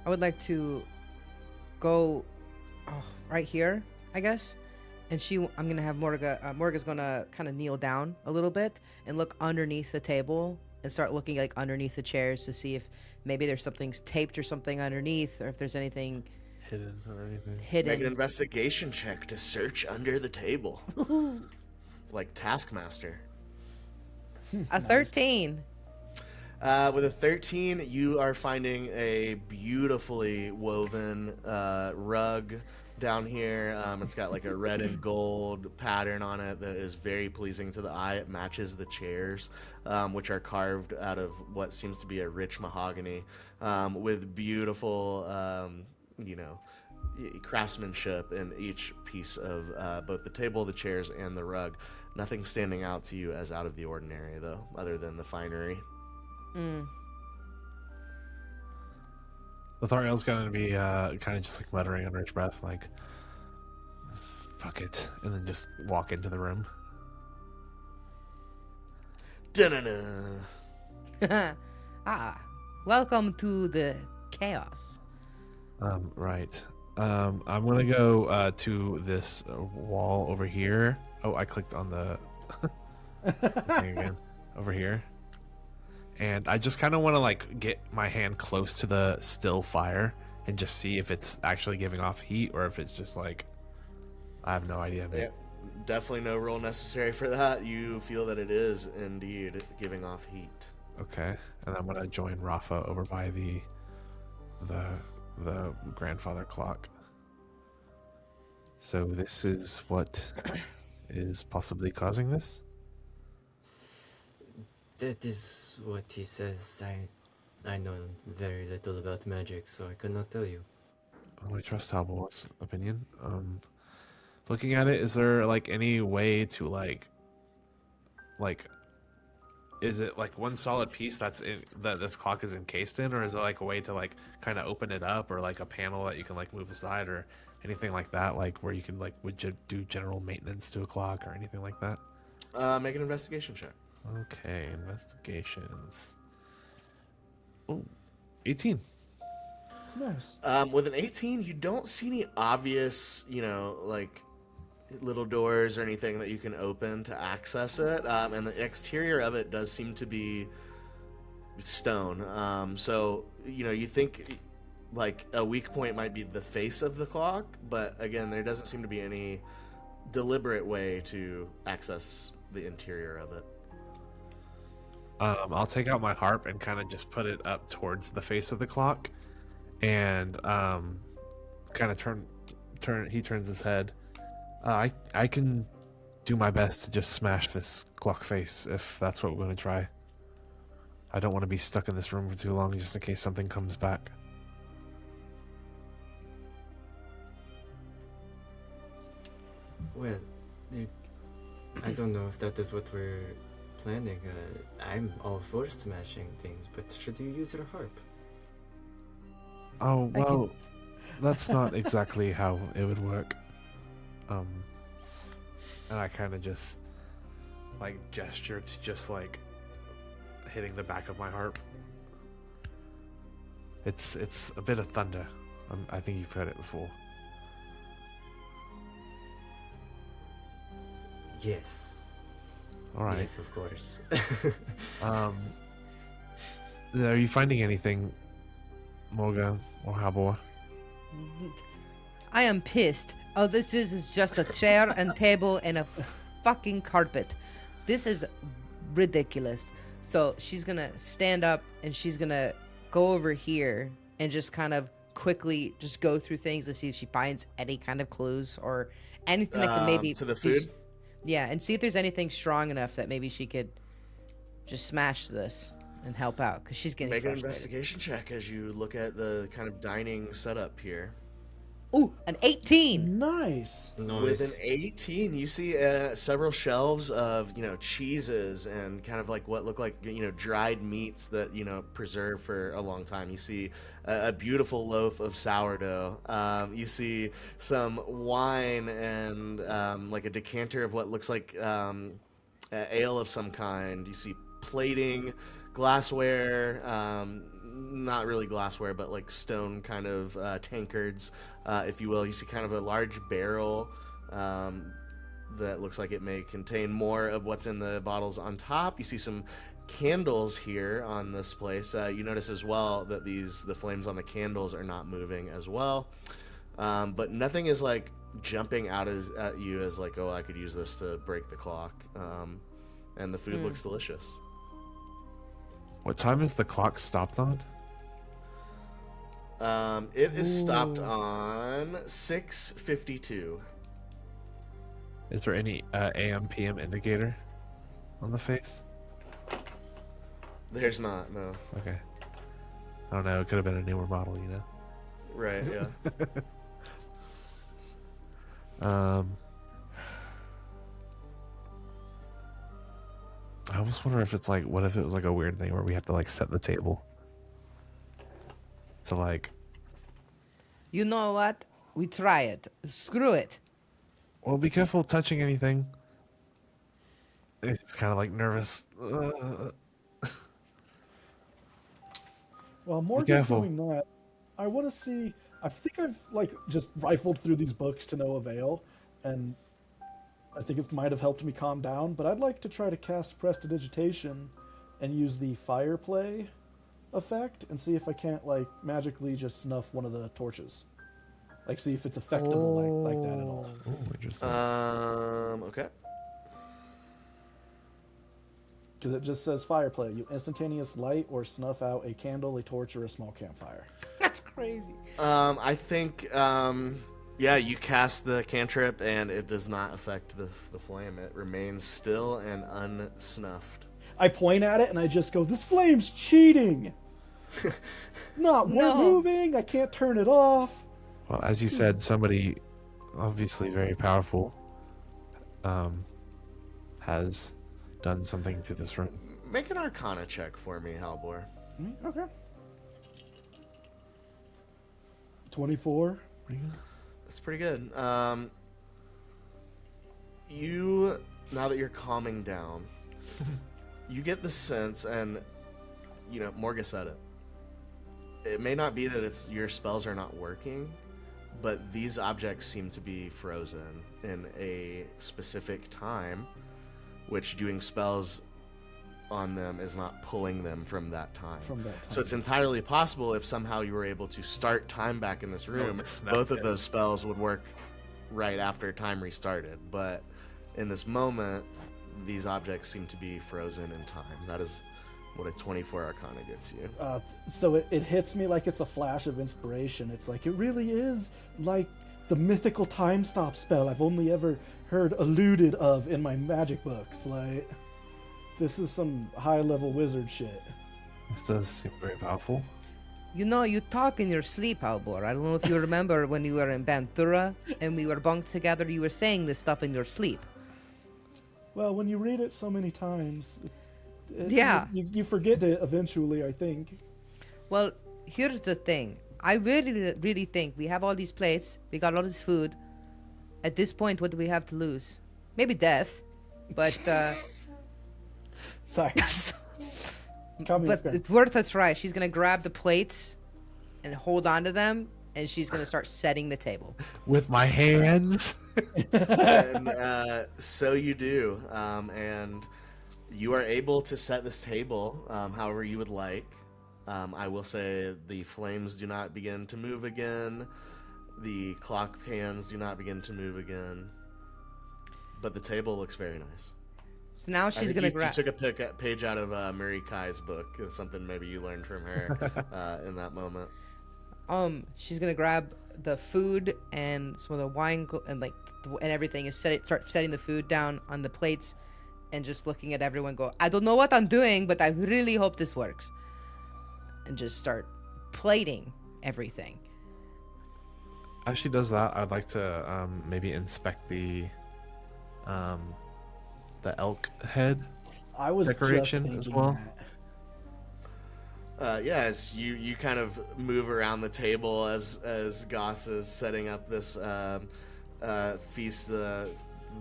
E: would like to go right here, I guess. And I'm gonna have Morga's gonna kind of kneel down a little bit and look underneath the table and start looking underneath the chairs to see if maybe there's something taped or something underneath, or if there's anything
C: Hidden or anything.
E: hidden.
A: Make an investigation check to search under the table. Like Taskmaster.
E: A 13.
A: With a 13, you are finding a beautifully woven rug down here. It's got like a red and gold pattern on it that is very pleasing to the eye. It matches the chairs, which are carved out of what seems to be a rich mahogany, with beautiful, you know, craftsmanship in each piece of both the table, the chairs, and the rug. Nothing standing out to you as out of the ordinary, though, other than the finery.
C: Lothariel's gonna be kind of just like muttering under his breath, like, fuck it, and then just walk into the room.
A: Da-na-na.
E: Welcome to the chaos.
C: Right. I'm gonna go to this wall over here. Oh, I clicked on the thing again. Over here. And I just kind of want to like get my hand close to the still fire and just see if it's actually giving off heat or if it's just like, I have no idea, man.
A: Yeah, definitely no roll necessary for that. You feel that it is indeed giving off heat.
C: Okay, and I'm gonna join Rafa over by the grandfather clock. So this is what is possibly causing this?
D: That is what he says. I know very little about magic, so I could not tell you.
C: I'm gonna trust Halbor's opinion. Looking at it, is there like any way to like is it like one solid piece that's in that this clock is encased in, or is it like a way to like kind of open it up, or like a panel that you can like move aside, or anything like that, like where you can like do general maintenance to a clock or anything like that?
A: Make an investigation check.
C: Okay, investigations. Oh, 18.
B: Nice.
A: With an 18, you don't see any obvious, you know, like little doors or anything that you can open to access it. And the exterior of it does seem to be stone. So, you know, you think like a weak point might be the face of the clock, but again, there doesn't seem to be any deliberate way to access the interior of it.
C: I'll take out my harp and kind of just put it up towards the face of the clock, and kind of turn. He turns his head. I can do my best to just smash this clock face if that's what we're going to try. I don't want to be stuck in this room for too long, just in case something comes back.
D: Well, I don't know if that is what we're planning. I'm all for smashing things, but should you use your harp?
C: Oh, well, that's not exactly how it would work. And I kind of just like gesture to just like hitting the back of my harp. It's a bit of thunder. I think you've heard it before.
D: Yes.
C: All right.
D: Yes, of course.
C: Are you finding anything, Morga or Habor?
E: I am pissed. Oh, this is just a chair and table and a fucking carpet. This is ridiculous. So she's gonna stand up and she's gonna go over here and just kind of quickly just go through things to see if she finds any kind of clues or anything that can maybe
A: to the food.
E: Yeah, and see if there's anything strong enough that maybe she could just smash this and help out because she's getting
A: Make an
E: frustrated.
A: investigation check as you look at the kind of dining setup here.
E: Ooh, an 18.
B: Nice.
A: With an 18, you see several shelves of, you know, cheeses and kind of like what look like, you know, dried meats that, you know, preserved for a long time. You see a beautiful loaf of sourdough. You see some wine and like a decanter of what looks like ale of some kind. You see plating, glassware, not really glassware, but like stone kind of tankards, if you will. You see kind of a large barrel that looks like it may contain more of what's in the bottles on top. You see some candles here on this place. You notice as well that the flames on the candles are not moving as well. But nothing is like jumping out at you as like, oh, I could use this to break the clock. And the food looks delicious.
C: What time is the clock stopped on?
A: It is stopped
B: Ooh.
A: on 6:52.
C: Is there any AM PM indicator on the face?
A: There's not, no.
C: Okay. I don't know. It could have been a newer model, you know.
A: Right, yeah.
C: I almost wonder if it's like, what if it was like a weird thing where we have to like set the table to like,
E: You know what? We try it. Screw it.
C: well, be careful touching anything. It's just kind of like nervous.
B: While Morgan's
C: careful.
B: doing that, I want to see. I think I've like just rifled through these books to no avail, and I think it might have helped me calm down. But I'd like to try to cast Prestidigitation and use the fire play effect and see if I can't like magically just snuff one of the torches. Like see if it's effectable like that at all.
C: Oh, interesting.
A: Okay.
B: Because it just says fire play. You instantaneous light or snuff out a candle, a torch, or a small campfire.
E: That's crazy.
A: I think, yeah, you cast the cantrip and it does not affect the flame. It remains still and unsnuffed.
B: I point at it and I just go, "This flame's cheating. It's not
E: No.
B: moving. I can't turn it off."
C: Well, as you said, somebody obviously very powerful has done something to this room.
A: Make an Arcana check for me, Halbor.
B: Okay. 24.
A: That's pretty good. You, now that you're calming down, you get the sense, and, you know, Morga said it. It may not be that it's your spells are not working, but these objects seem to be frozen in a specific time, which doing spells on them is not pulling them from that time. So it's entirely possible if somehow you were able to start time back in this room, both of those spells would work right after time restarted. But in this moment, these objects seem to be frozen in time. That is what a 24 Arcana gets you.
B: So it hits me like it's a flash of inspiration. It's like, it really is like the mythical time stop spell I've only ever heard alluded of in my magic books. Like, this is some high-level wizard shit.
C: This does seem very powerful.
E: You know, you talk in your sleep, Albor. I don't know if you remember when you were in Banthura and we were bunked together, you were saying this stuff in your sleep.
B: Well, when you read it so many times,
E: Yeah.
B: you forget it eventually, I think.
E: Well, here's the thing. I really think we have all these plates, we got all this food. At this point, what do we have to lose? Maybe death, but
B: Sorry.
E: but it's worth a try. She's gonna grab the plates and hold on to them, and she's gonna start setting the table.
C: With my hands.
A: And so you do. And you are able to set this table however you would like. I will say the flames do not begin to move again. The clock hands do not begin to move again. But the table looks very nice.
E: So now
A: I
E: she's
A: think
E: gonna
A: you
E: grab.
A: took a page out of Marie Kai's book. It's something maybe you learned from her in that moment.
E: She's gonna grab the food and some of the wine and everything, and start setting the food down on the plates, and just looking at everyone. Go, I don't know what I'm doing, but I really hope this works. And just start plating everything.
C: As she does that, I'd like to maybe inspect the elk head
B: I was
C: decoration
B: just
C: as
B: thinking
C: well.
B: that.
A: Yeah, as you kind of move around the table as Goss is setting up this feast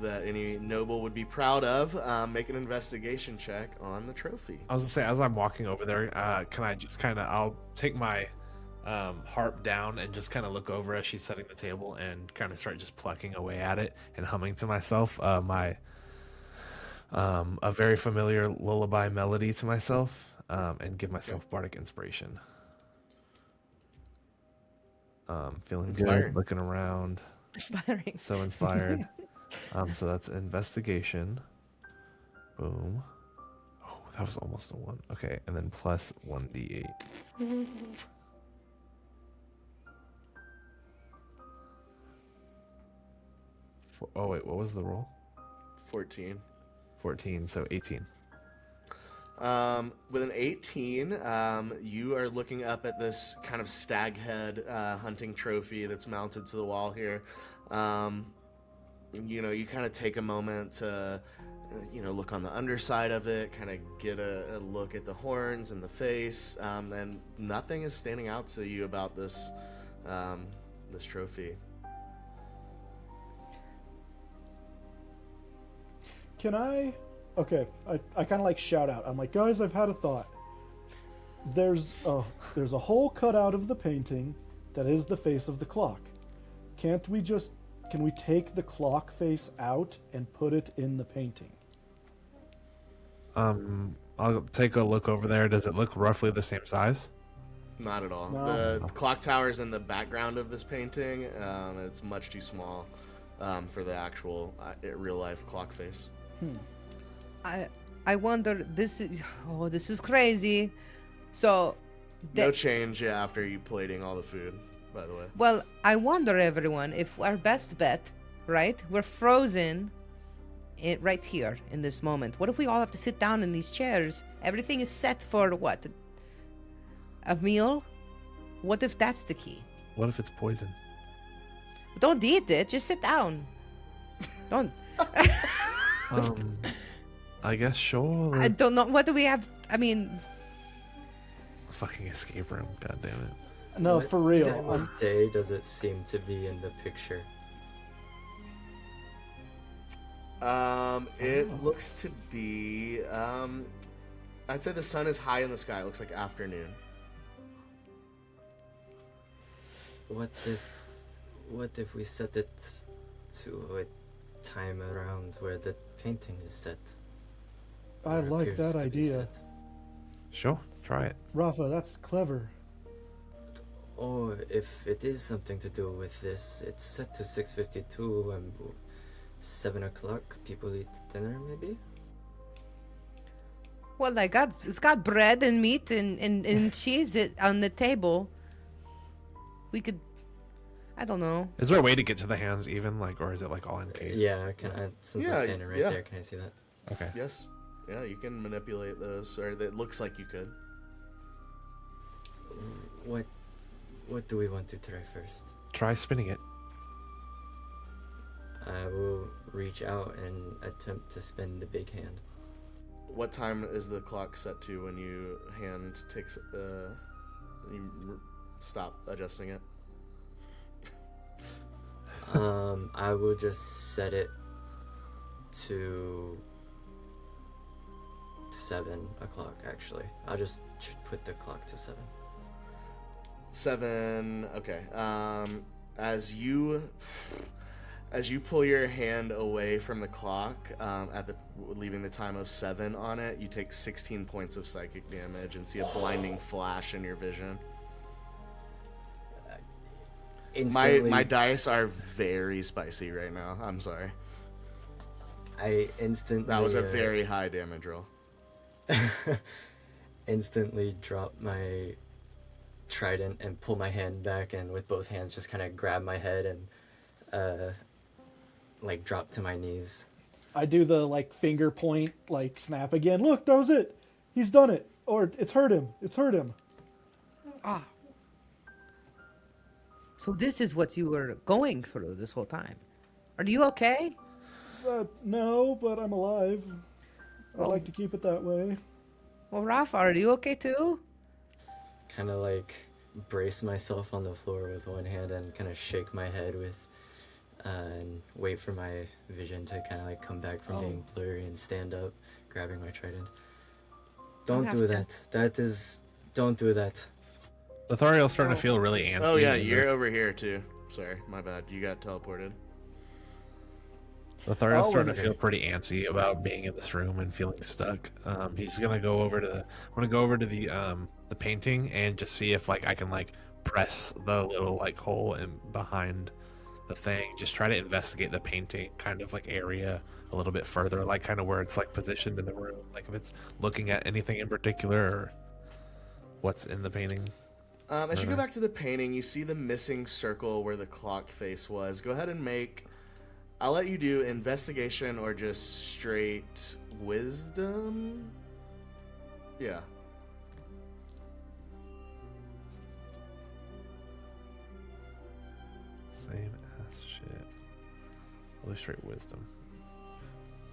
A: that any noble would be proud of, make an investigation check on the trophy.
C: I was gonna say, as I'm walking over there, can I just I'll take my harp down and just kind of look over as she's setting the table and kind of start just plucking away at it and humming to myself a very familiar lullaby melody to myself, and give myself bardic inspiration. Feeling
A: Inspired.
C: good, looking around,
E: Inspiring.
C: so inspired. So that's investigation. Boom. Oh, that was almost a 1. Okay, and then plus 1d8. Oh wait, what was the roll?
A: 14.
C: 14, so 18.
A: With an 18, you are looking up at this kind of stag head hunting trophy that's mounted to the wall here. You kind of take a moment to, look on the underside of it, kind of get a look at the horns and the face, and nothing is standing out to you about this trophy.
B: Can I? Okay, I kind of like shout out. I'm like, guys, I've had a thought. There's a hole cut out of the painting that is the face of the clock. Can we take the clock face out and put it in the painting?
C: I'll take a look over there. Does it look roughly the same size?
A: Not at all.
B: No.
A: The clock tower is in the background of this painting. It's much too small for the actual real-life clock face.
E: I wonder. This is crazy. So,
A: No change after you plating all the food, by the way.
E: well, I wonder, everyone, if our best bet, right? We're frozen right here in this moment. What if we all have to sit down in these chairs? Everything is set for what? A meal? What if that's the key?
C: What if it's poison?
E: Don't eat it. Just sit down. Don't.
C: I guess sure.
E: I don't know. What do we have? I mean,
C: Fucking escape room. God damn it.
B: No,
D: What
B: for real.
D: time of day does it seem to be in the picture?
A: It looks to be. I'd say the sun is high in the sky. It looks like afternoon.
D: What if we set it to a time around where the painting is set?
B: I
D: Or
B: like
D: appears
B: that
D: to be
B: idea.
D: set?
C: Sure, try it.
B: Rafa, that's clever.
D: Or if it is something to do with this, it's set to 6:52 and 7 o'clock. People eat dinner, maybe.
E: well, it's got bread and meat and cheese on the table. We could. I don't know.
C: Is there a way to get to the hands even, or is it all encased?
D: Yeah, since
A: Yeah,
D: I'm standing right
A: yeah.
D: there, can I see that?
C: Okay.
A: Yes. Yeah, you can manipulate those, or it looks like you could.
D: What do we want to try first?
C: Try spinning it.
D: I will reach out and attempt to spin the big hand.
A: What time is the clock set to when you hand takes stop adjusting it?
D: I will just set it to 7 o'clock. Actually, I'll just put the clock to 7.
A: 7. Okay. As you pull your hand away from the clock, leaving the time of 7 on it, you take 16 points of psychic damage and see a blinding flash in your vision. My dice are very spicy right now. I'm sorry.
D: I instantly.
A: That was a very high damage roll.
D: Instantly drop my trident and pull my hand back, and with both hands just kind of grab my head and drop to my knees.
B: I do the finger point, snap again. Look, that was it. He's done it. Or it's hurt him. It's hurt him.
E: Ah. So this is what you were going through this whole time. Are you okay?
B: No, but I'm alive. I like to keep it that way.
E: Well, Rafa, are you okay too?
D: Kind of brace myself on the floor with one hand and kind of shake my head with, and wait for my vision to kind of come back from being blurry and stand up, grabbing my trident. Don't do that. Don't do that.
C: Lothariel's starting to feel really antsy.
A: Oh yeah, you're over here too. Sorry, my bad. You got teleported.
C: Lothariel's starting to feel pretty antsy about being in this room and feeling stuck. He's gonna go over to the painting and just see if I can press the little hole in behind the thing. Just try to investigate the painting kind of area a little bit further, kind of where it's positioned in the room, if it's looking at anything in particular or what's in the painting.
A: As you go back to the painting, you see the missing circle where the clock face was. Go ahead and make I'll let you do investigation or just straight wisdom. Yeah.
C: Same as shit. Illustrate wisdom.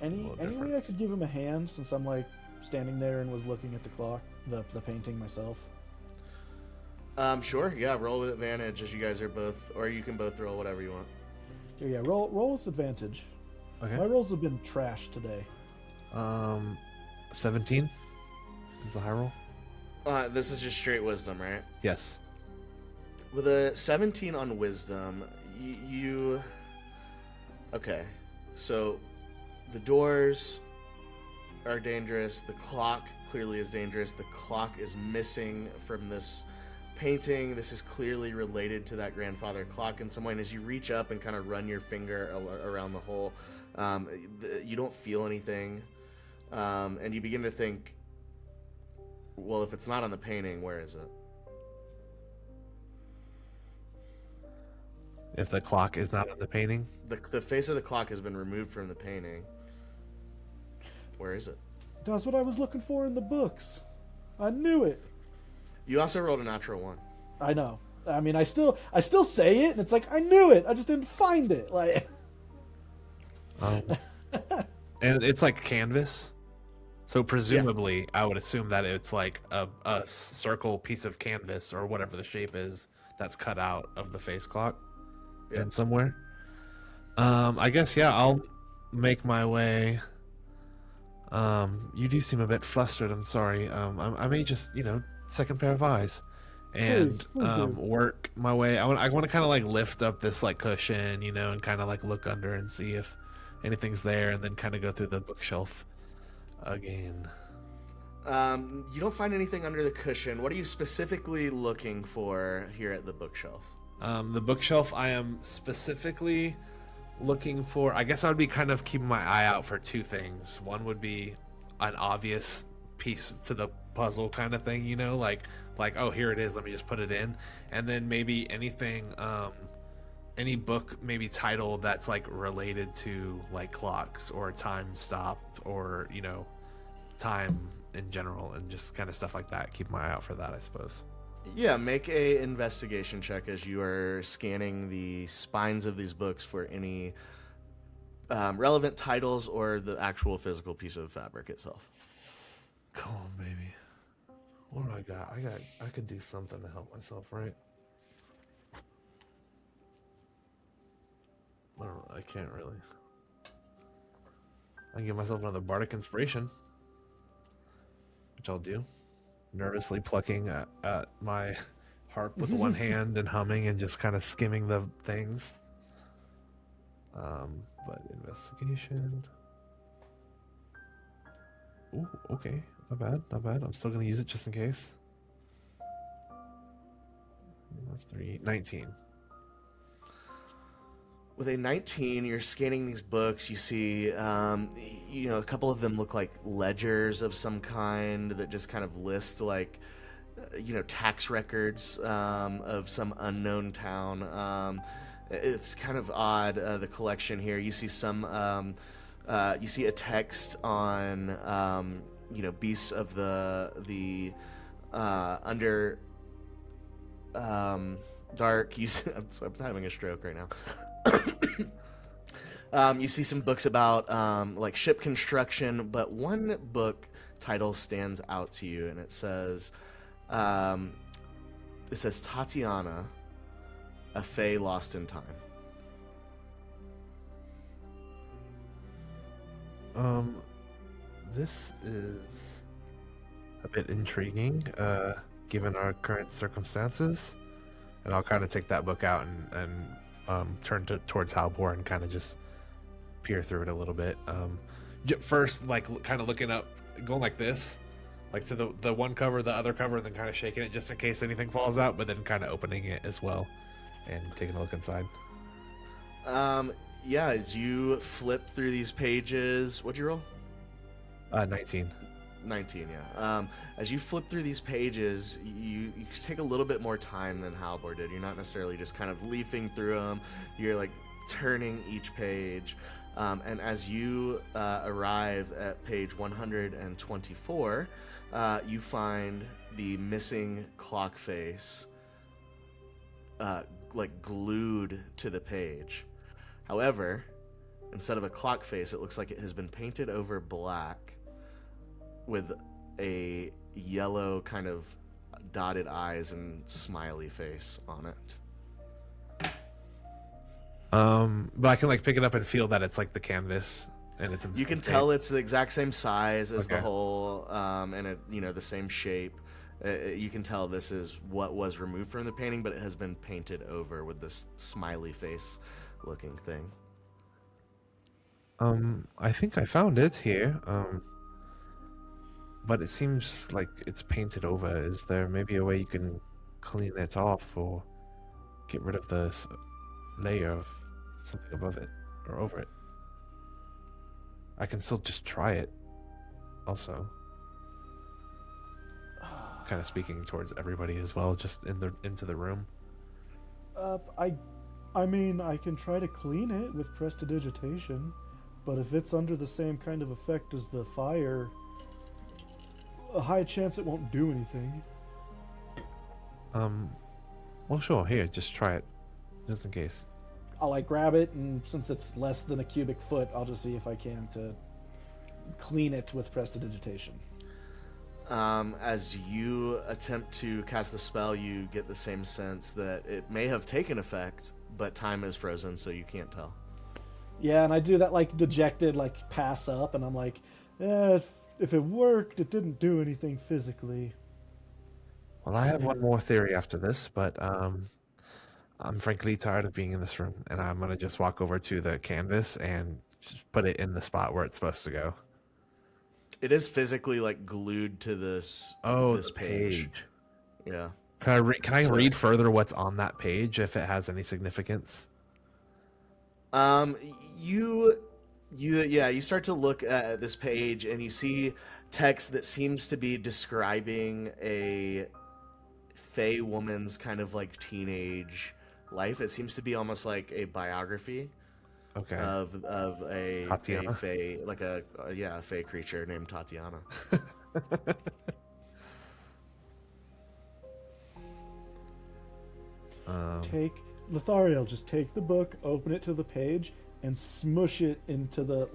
B: Any way I
C: different.
B: could give him a hand since I'm like standing there and was looking at the clock, the painting myself.
A: Sure. Yeah. Roll with advantage as you guys are both, or you can both roll whatever you want.
B: Yeah, roll with advantage.
C: Okay.
B: My rolls have been trashed today.
C: 17 is the high roll.
A: This is just straight wisdom, right?
C: Yes.
A: With a 17 on wisdom, you... Okay, so the doors are dangerous. The clock clearly is dangerous. The clock is missing from this painting. This is clearly related to that grandfather clock in some way. And as you reach up and kind of run your finger around the hole, you don't feel anything. And you begin to think, well, if it's not on the painting, where is it?
C: If the clock is not on the painting,
A: The face of the clock has been removed from the painting. Where is it?
B: That's what I was looking for in the books. I knew it.
A: You also rolled a natural 1.
B: I know. I mean, I still say it, and it's like I knew it. I just didn't find it. Like,
C: and it's like canvas. So presumably, I would assume that it's like a circle piece of canvas or whatever the shape is that's cut out of the face clock in somewhere. I guess, yeah, I'll make my way. You do seem a bit flustered. I'm sorry. I may just, second pair of eyes and
B: Please do.
C: work my way. I want to kind of like lift up this like cushion, and kind of like look under and see if anything's there, and then kind of go through the bookshelf again.
A: You don't find anything under the cushion. What are you specifically looking for here at the bookshelf?
C: The bookshelf, I am specifically looking for, I guess I would be kind of keeping my eye out for two things. One would be an obvious piece to the puzzle kind of thing, like, oh, here it is, let me just put it in. And then maybe anything, any book maybe titled that's like related to like clocks or time stop or, time in general, and just kind of stuff like that. Keep my eye out for that, I suppose.
A: Yeah, make a investigation check as you are scanning the spines of these books for any relevant titles or the actual physical piece of fabric itself.
C: Come on, baby. What do I got? I could do something to help myself, right? I can't really. I can give myself another bardic inspiration, which I'll do. Nervously plucking at my harp with one hand and humming and just kind of skimming the things. But investigation. Ooh, okay. Not bad. I'm still going to use it just in case. That's 19.
A: With a 19, you're scanning these books. You see, a couple of them look like ledgers of some kind that just kind of list, like, tax records of some unknown town. It's kind of odd, the collection here. You see you see a text on, beasts of the under dark. I'm having a stroke right now. You see some books about like ship construction, but one book title stands out to you, and it says Tatiana, a Fae Lost in Time.
C: This is a bit intriguing, given our current circumstances, and I'll kind of take that book out and turn towards Halbor and kind of just peer through it a little bit. First, like, kind of looking up, going like this, like to the one cover, the other cover, and then kind of shaking it just in case anything falls out, but then kind of opening it as well and taking a look inside.
A: Yeah, as you flip through these pages, what'd you roll?
C: 19.
A: 19, yeah. As you flip through these pages, you take a little bit more time than Halbor did. You're not necessarily just kind of leafing through them. You're like turning each page. And as you arrive at page 124, you find the missing clock face like glued to the page. However, instead of a clock face, it looks like it has been painted over black with a yellow kind of dotted eyes and smiley face on it.
C: But I can like pick it up and feel that it's like the canvas, and it's in the
A: You
C: same
A: can tell
C: page.
A: it's the exact same size as the
C: Okay.
A: whole, and it, the same shape. You can tell this is what was removed from the painting, but it has been painted over with this smiley face looking thing.
C: I think I found it here. But it seems like it's painted over. Is there maybe a way you can clean it off or get rid of the layer of something above it or over it? I can still just try it. Also, kind of speaking towards everybody as well, just into the room.
B: I mean, I can try to clean it with prestidigitation, but if it's under the same kind of effect as the fire, a high chance it won't do anything.
C: Well, sure. Here, just try it, just in case.
B: I'll like grab it, and since it's less than a cubic foot, I'll just see if I can to clean it with prestidigitation.
A: As you attempt to cast the spell, you get the same sense that it may have taken effect, but time is frozen, so you can't tell.
B: Yeah, and I do that like dejected, like pass up, and I'm like, if it worked, it didn't do anything physically.
C: Well, I have one more theory after this, but I'm frankly tired of being in this room, and I'm gonna just walk over to the canvas and just put it in the spot where it's supposed to go.
A: It is physically like glued to this this
C: the
A: page. Yeah.
C: Can I
A: So-
C: read further what's on that page if it has any significance?
A: You start to look at this page and you see text that seems to be describing a Fey woman's kind of like teenage life. It seems to be almost like a biography
C: Okay.
A: of a
C: Tatiana.
A: Fey, like a Fey creature named Tatiana.
B: Take Lothario, just take the book, open it to the page, and smush it into the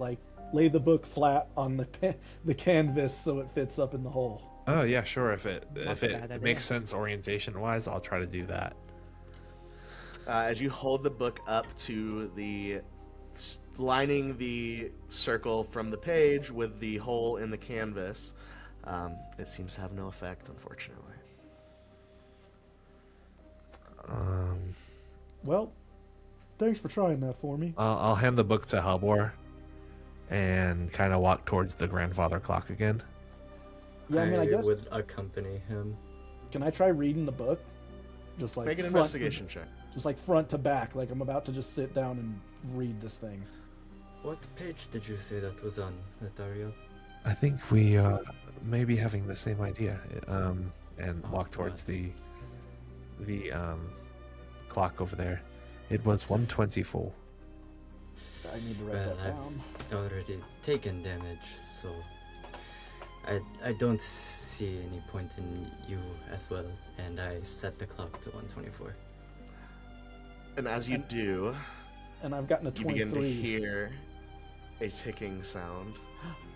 B: lay the book flat on the canvas so it fits up in the hole.
C: Oh yeah, sure. If
E: Not
C: it
E: a bad idea.
C: makes sense orientation wise, I'll try to do that.
A: As you hold the book up to the lining the circle from the page with the hole in the canvas, it seems to have no effect, unfortunately.
B: Well, thanks for trying that for me.
C: I'll hand the book to Halbor and kind of walk towards the grandfather clock again.
B: Yeah, I mean, I guess
D: would accompany him.
B: can I try reading the book? Just like
A: Make an
B: front
A: investigation check.
B: just like front to back, like I'm about to just sit down and read this thing.
D: What page did you say that was on, Lothario?
C: I think we may be having the same idea. And walk towards the clock over there. It was 1:24.
B: I need to write
D: Well,
B: that down.
D: I've already taken damage, so I don't see any point in you as well, and I set the clock to 124.
A: And as you do,
B: And I've gotten a
A: you begin to
B: 23.
A: hear a ticking sound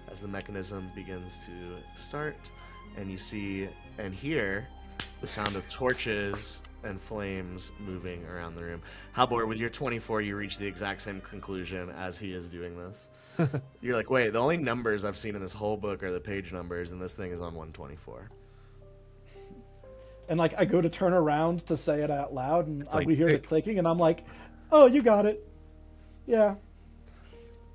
A: as the mechanism begins to start, and you see and hear the sound of torches and flames moving around the room. Halbor, with your 24, you reach the exact same conclusion as he is doing this. You're like, wait, the only numbers I've seen in this whole book are the page numbers, and this thing is on 124.
B: And like I go to turn around to say it out loud, and
C: like,
B: we hear the
C: hey.
B: clicking, and I'm like, "Oh, you got it. Yeah,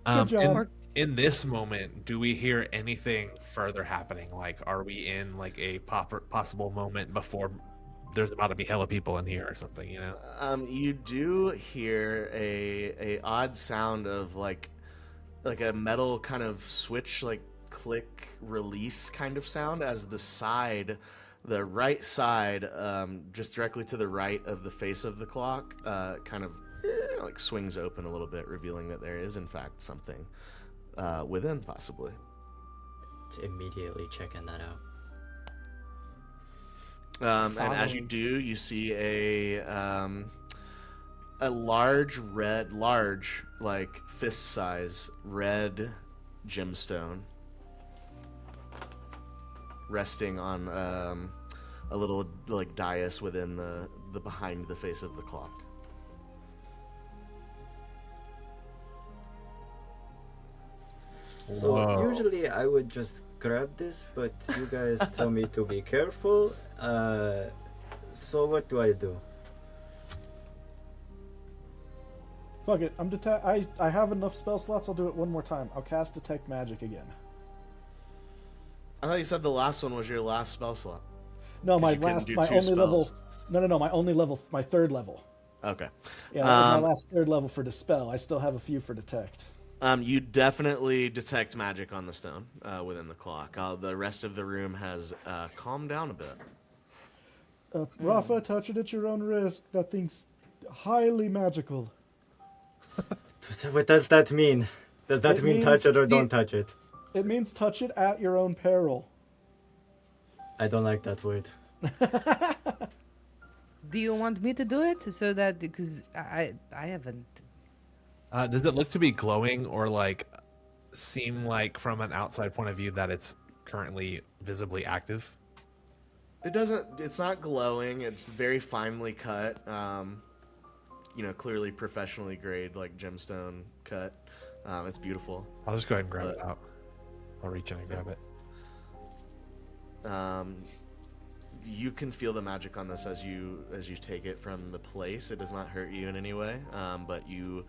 B: good job."
C: In this moment, do we hear anything further happening? Like, are we in like a possible moment before there's about to be hella people in here or something? You know?
A: You do hear a odd sound of like a metal kind of switch, like click release kind of sound as the right side, just directly to the right of the face of the clock, kind of like swings open a little bit, revealing that there is in fact something within, possibly.
D: Immediately checking that out.
A: And as you do, you see a large, like fist size red gemstone resting on a little like dais within the behind the face of the clock.
D: So
C: Whoa.
D: usually I would just grab this, but you guys tell me to be careful. So what do I do?
B: Fuck it. I have enough spell slots. I'll do it one more time. I'll cast Detect Magic again.
A: I thought you said the last one was your last spell slot.
B: No, my
A: you couldn't
B: last,
A: do
B: my
A: two
B: only level.
A: spells.
B: No, my only level, my third level.
A: Okay.
B: Yeah, that was my last third level for Dispel. I still have a few for Detect.
A: You definitely detect magic on the stone within the clock. The rest of the room has calmed down a bit.
B: Rafa, touch it at your own risk. That thing's highly magical.
D: What does that mean? Does that
B: It
D: mean
B: means
D: touch it or don't touch it?
B: It means touch it at your own peril.
D: I don't like that word.
E: Do you want me to do it so that because I haven't.
C: Does it look to be glowing or like seem like from an outside point of view that it's currently visibly active?
A: It doesn't. It's not glowing. It's very finely cut. Clearly professionally grade, like gemstone cut. It's beautiful.
C: I'll just go ahead and grab it out. I'll reach in and grab it.
A: You can feel the magic on this as you take it from the place. It does not hurt you in any way, but you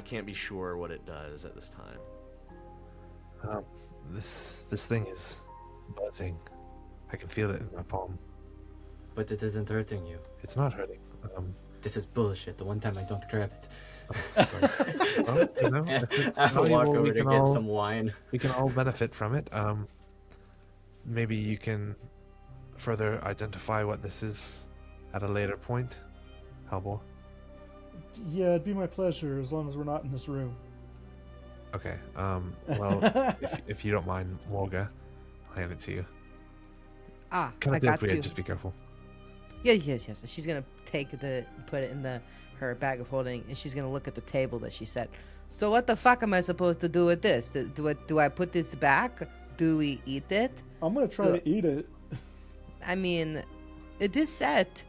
A: can't be sure what it does at this time.
C: This thing is buzzing. I can feel it in my palm.
D: But it isn't hurting you.
C: It's not hurting.
D: This is bullshit. The one time I don't grab it.
C: Well, if it's
D: I'll walk
C: valuable,
D: over to get some wine.
C: we can all benefit from it. Maybe you can further identify what this is at a later point, Halbor.
B: Yeah, it'd be my pleasure as long as we're not in this room.
C: Okay. Well, if you don't mind, Morga, I'll hand it to you.
E: I
C: Kind of
E: got
C: weird.
E: you.
C: Just be careful.
E: Yes. She's gonna put it in her bag of holding, and she's gonna look at the table that she set. So what the fuck am I supposed to do with this? Do I put this back? Do we eat it?
B: I'm gonna try to eat it.
E: I mean, it is set.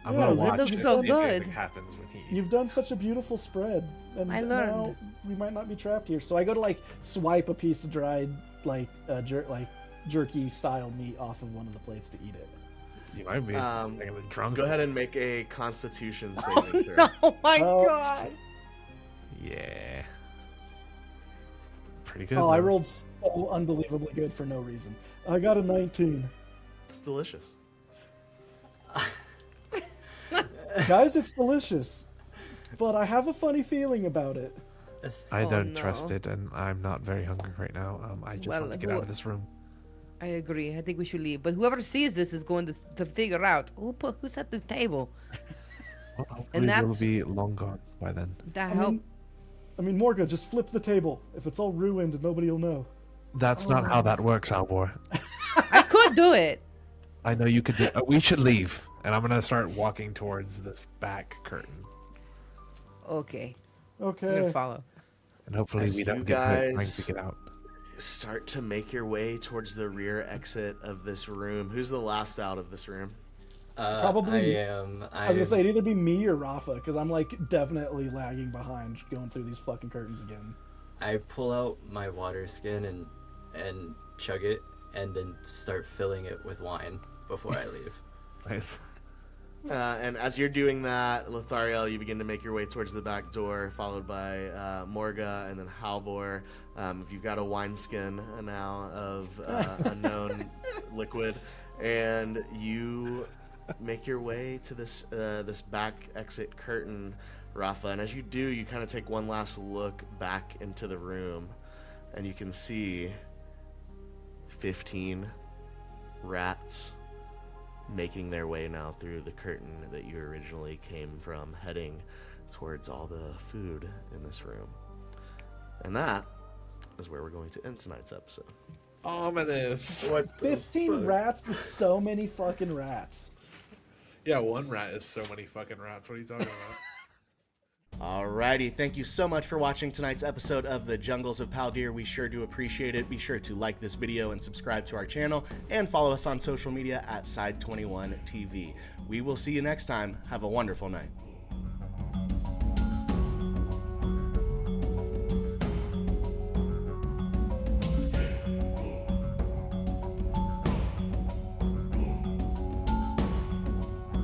C: I'm
B: Yeah,
C: gonna
B: it
C: watch
E: looks
C: it
E: so
C: and see if anything
E: good.
C: happens when he.
B: You've done such a beautiful spread, and
E: I
B: now
E: learned.
B: we might not be trapped here. So I go to like swipe a piece of dried jerky style meat off of one of the plates to eat it.
C: You might be taking the drums.
A: Go ahead and make a Constitution saving throw.
E: Oh my
B: Oh.
E: god!
C: Yeah. Pretty good.
B: Oh, I
C: man.
B: rolled so unbelievably good for no reason. I got a 19.
A: It's delicious.
B: Guys, it's delicious. But I have a funny feeling about it.
C: I
E: Oh,
C: don't
E: no.
C: trust it, and I'm not very hungry right now. I just
E: Well,
C: want to get out of this room.
E: I agree. I think we should leave. But whoever sees this is going to figure out who set this table.
C: Well, hopefully
E: And
C: we'll
E: that's-
C: be long gone by then.
E: That
B: I
E: help.
B: mean, Morga, just flip the table. If it's all ruined, nobody will know.
C: That's not how that works, Albor.
E: I could do it.
C: I know you could do. We should leave, and I'm gonna start walking towards this back curtain,
E: Okay. I'm
B: Okay.
E: gonna follow.
C: and hopefully
A: As
C: we
A: you
C: don't get hurt trying
A: guys-
C: to get out.
A: Start to make your way towards the rear exit of this room. Who's the last out of this room?
B: Probably-
D: I am.
B: I was gonna say it'd either be me or Rafa, because I'm like definitely lagging behind going through these fucking curtains again.
D: I pull out my water skin and chug it, and then start filling it with wine before I leave.
C: Nice.
A: And as you're doing that, Lothariel, you begin to make your way towards the back door, followed by Morga and then Halbor. If you've got a wineskin now of unknown liquid, and you make your way to this back exit curtain, Rafa. And as you do, you kind of take one last look back into the room, and you can see 15 rats making their way now through the curtain that you originally came from, heading towards all the food in this room. And that is where we're going to end tonight's episode.
C: Ominous.
D: What?
B: 15 rats is so many fucking rats.
C: Yeah, one rat is so many fucking rats. What are you talking about?
A: Alrighty, thank you so much for watching tonight's episode of The Jungles of Paldir. We sure do appreciate it. Be sure to like this video and subscribe to our channel, and follow us on social media at Side21TV. We will see you next time. Have a wonderful night.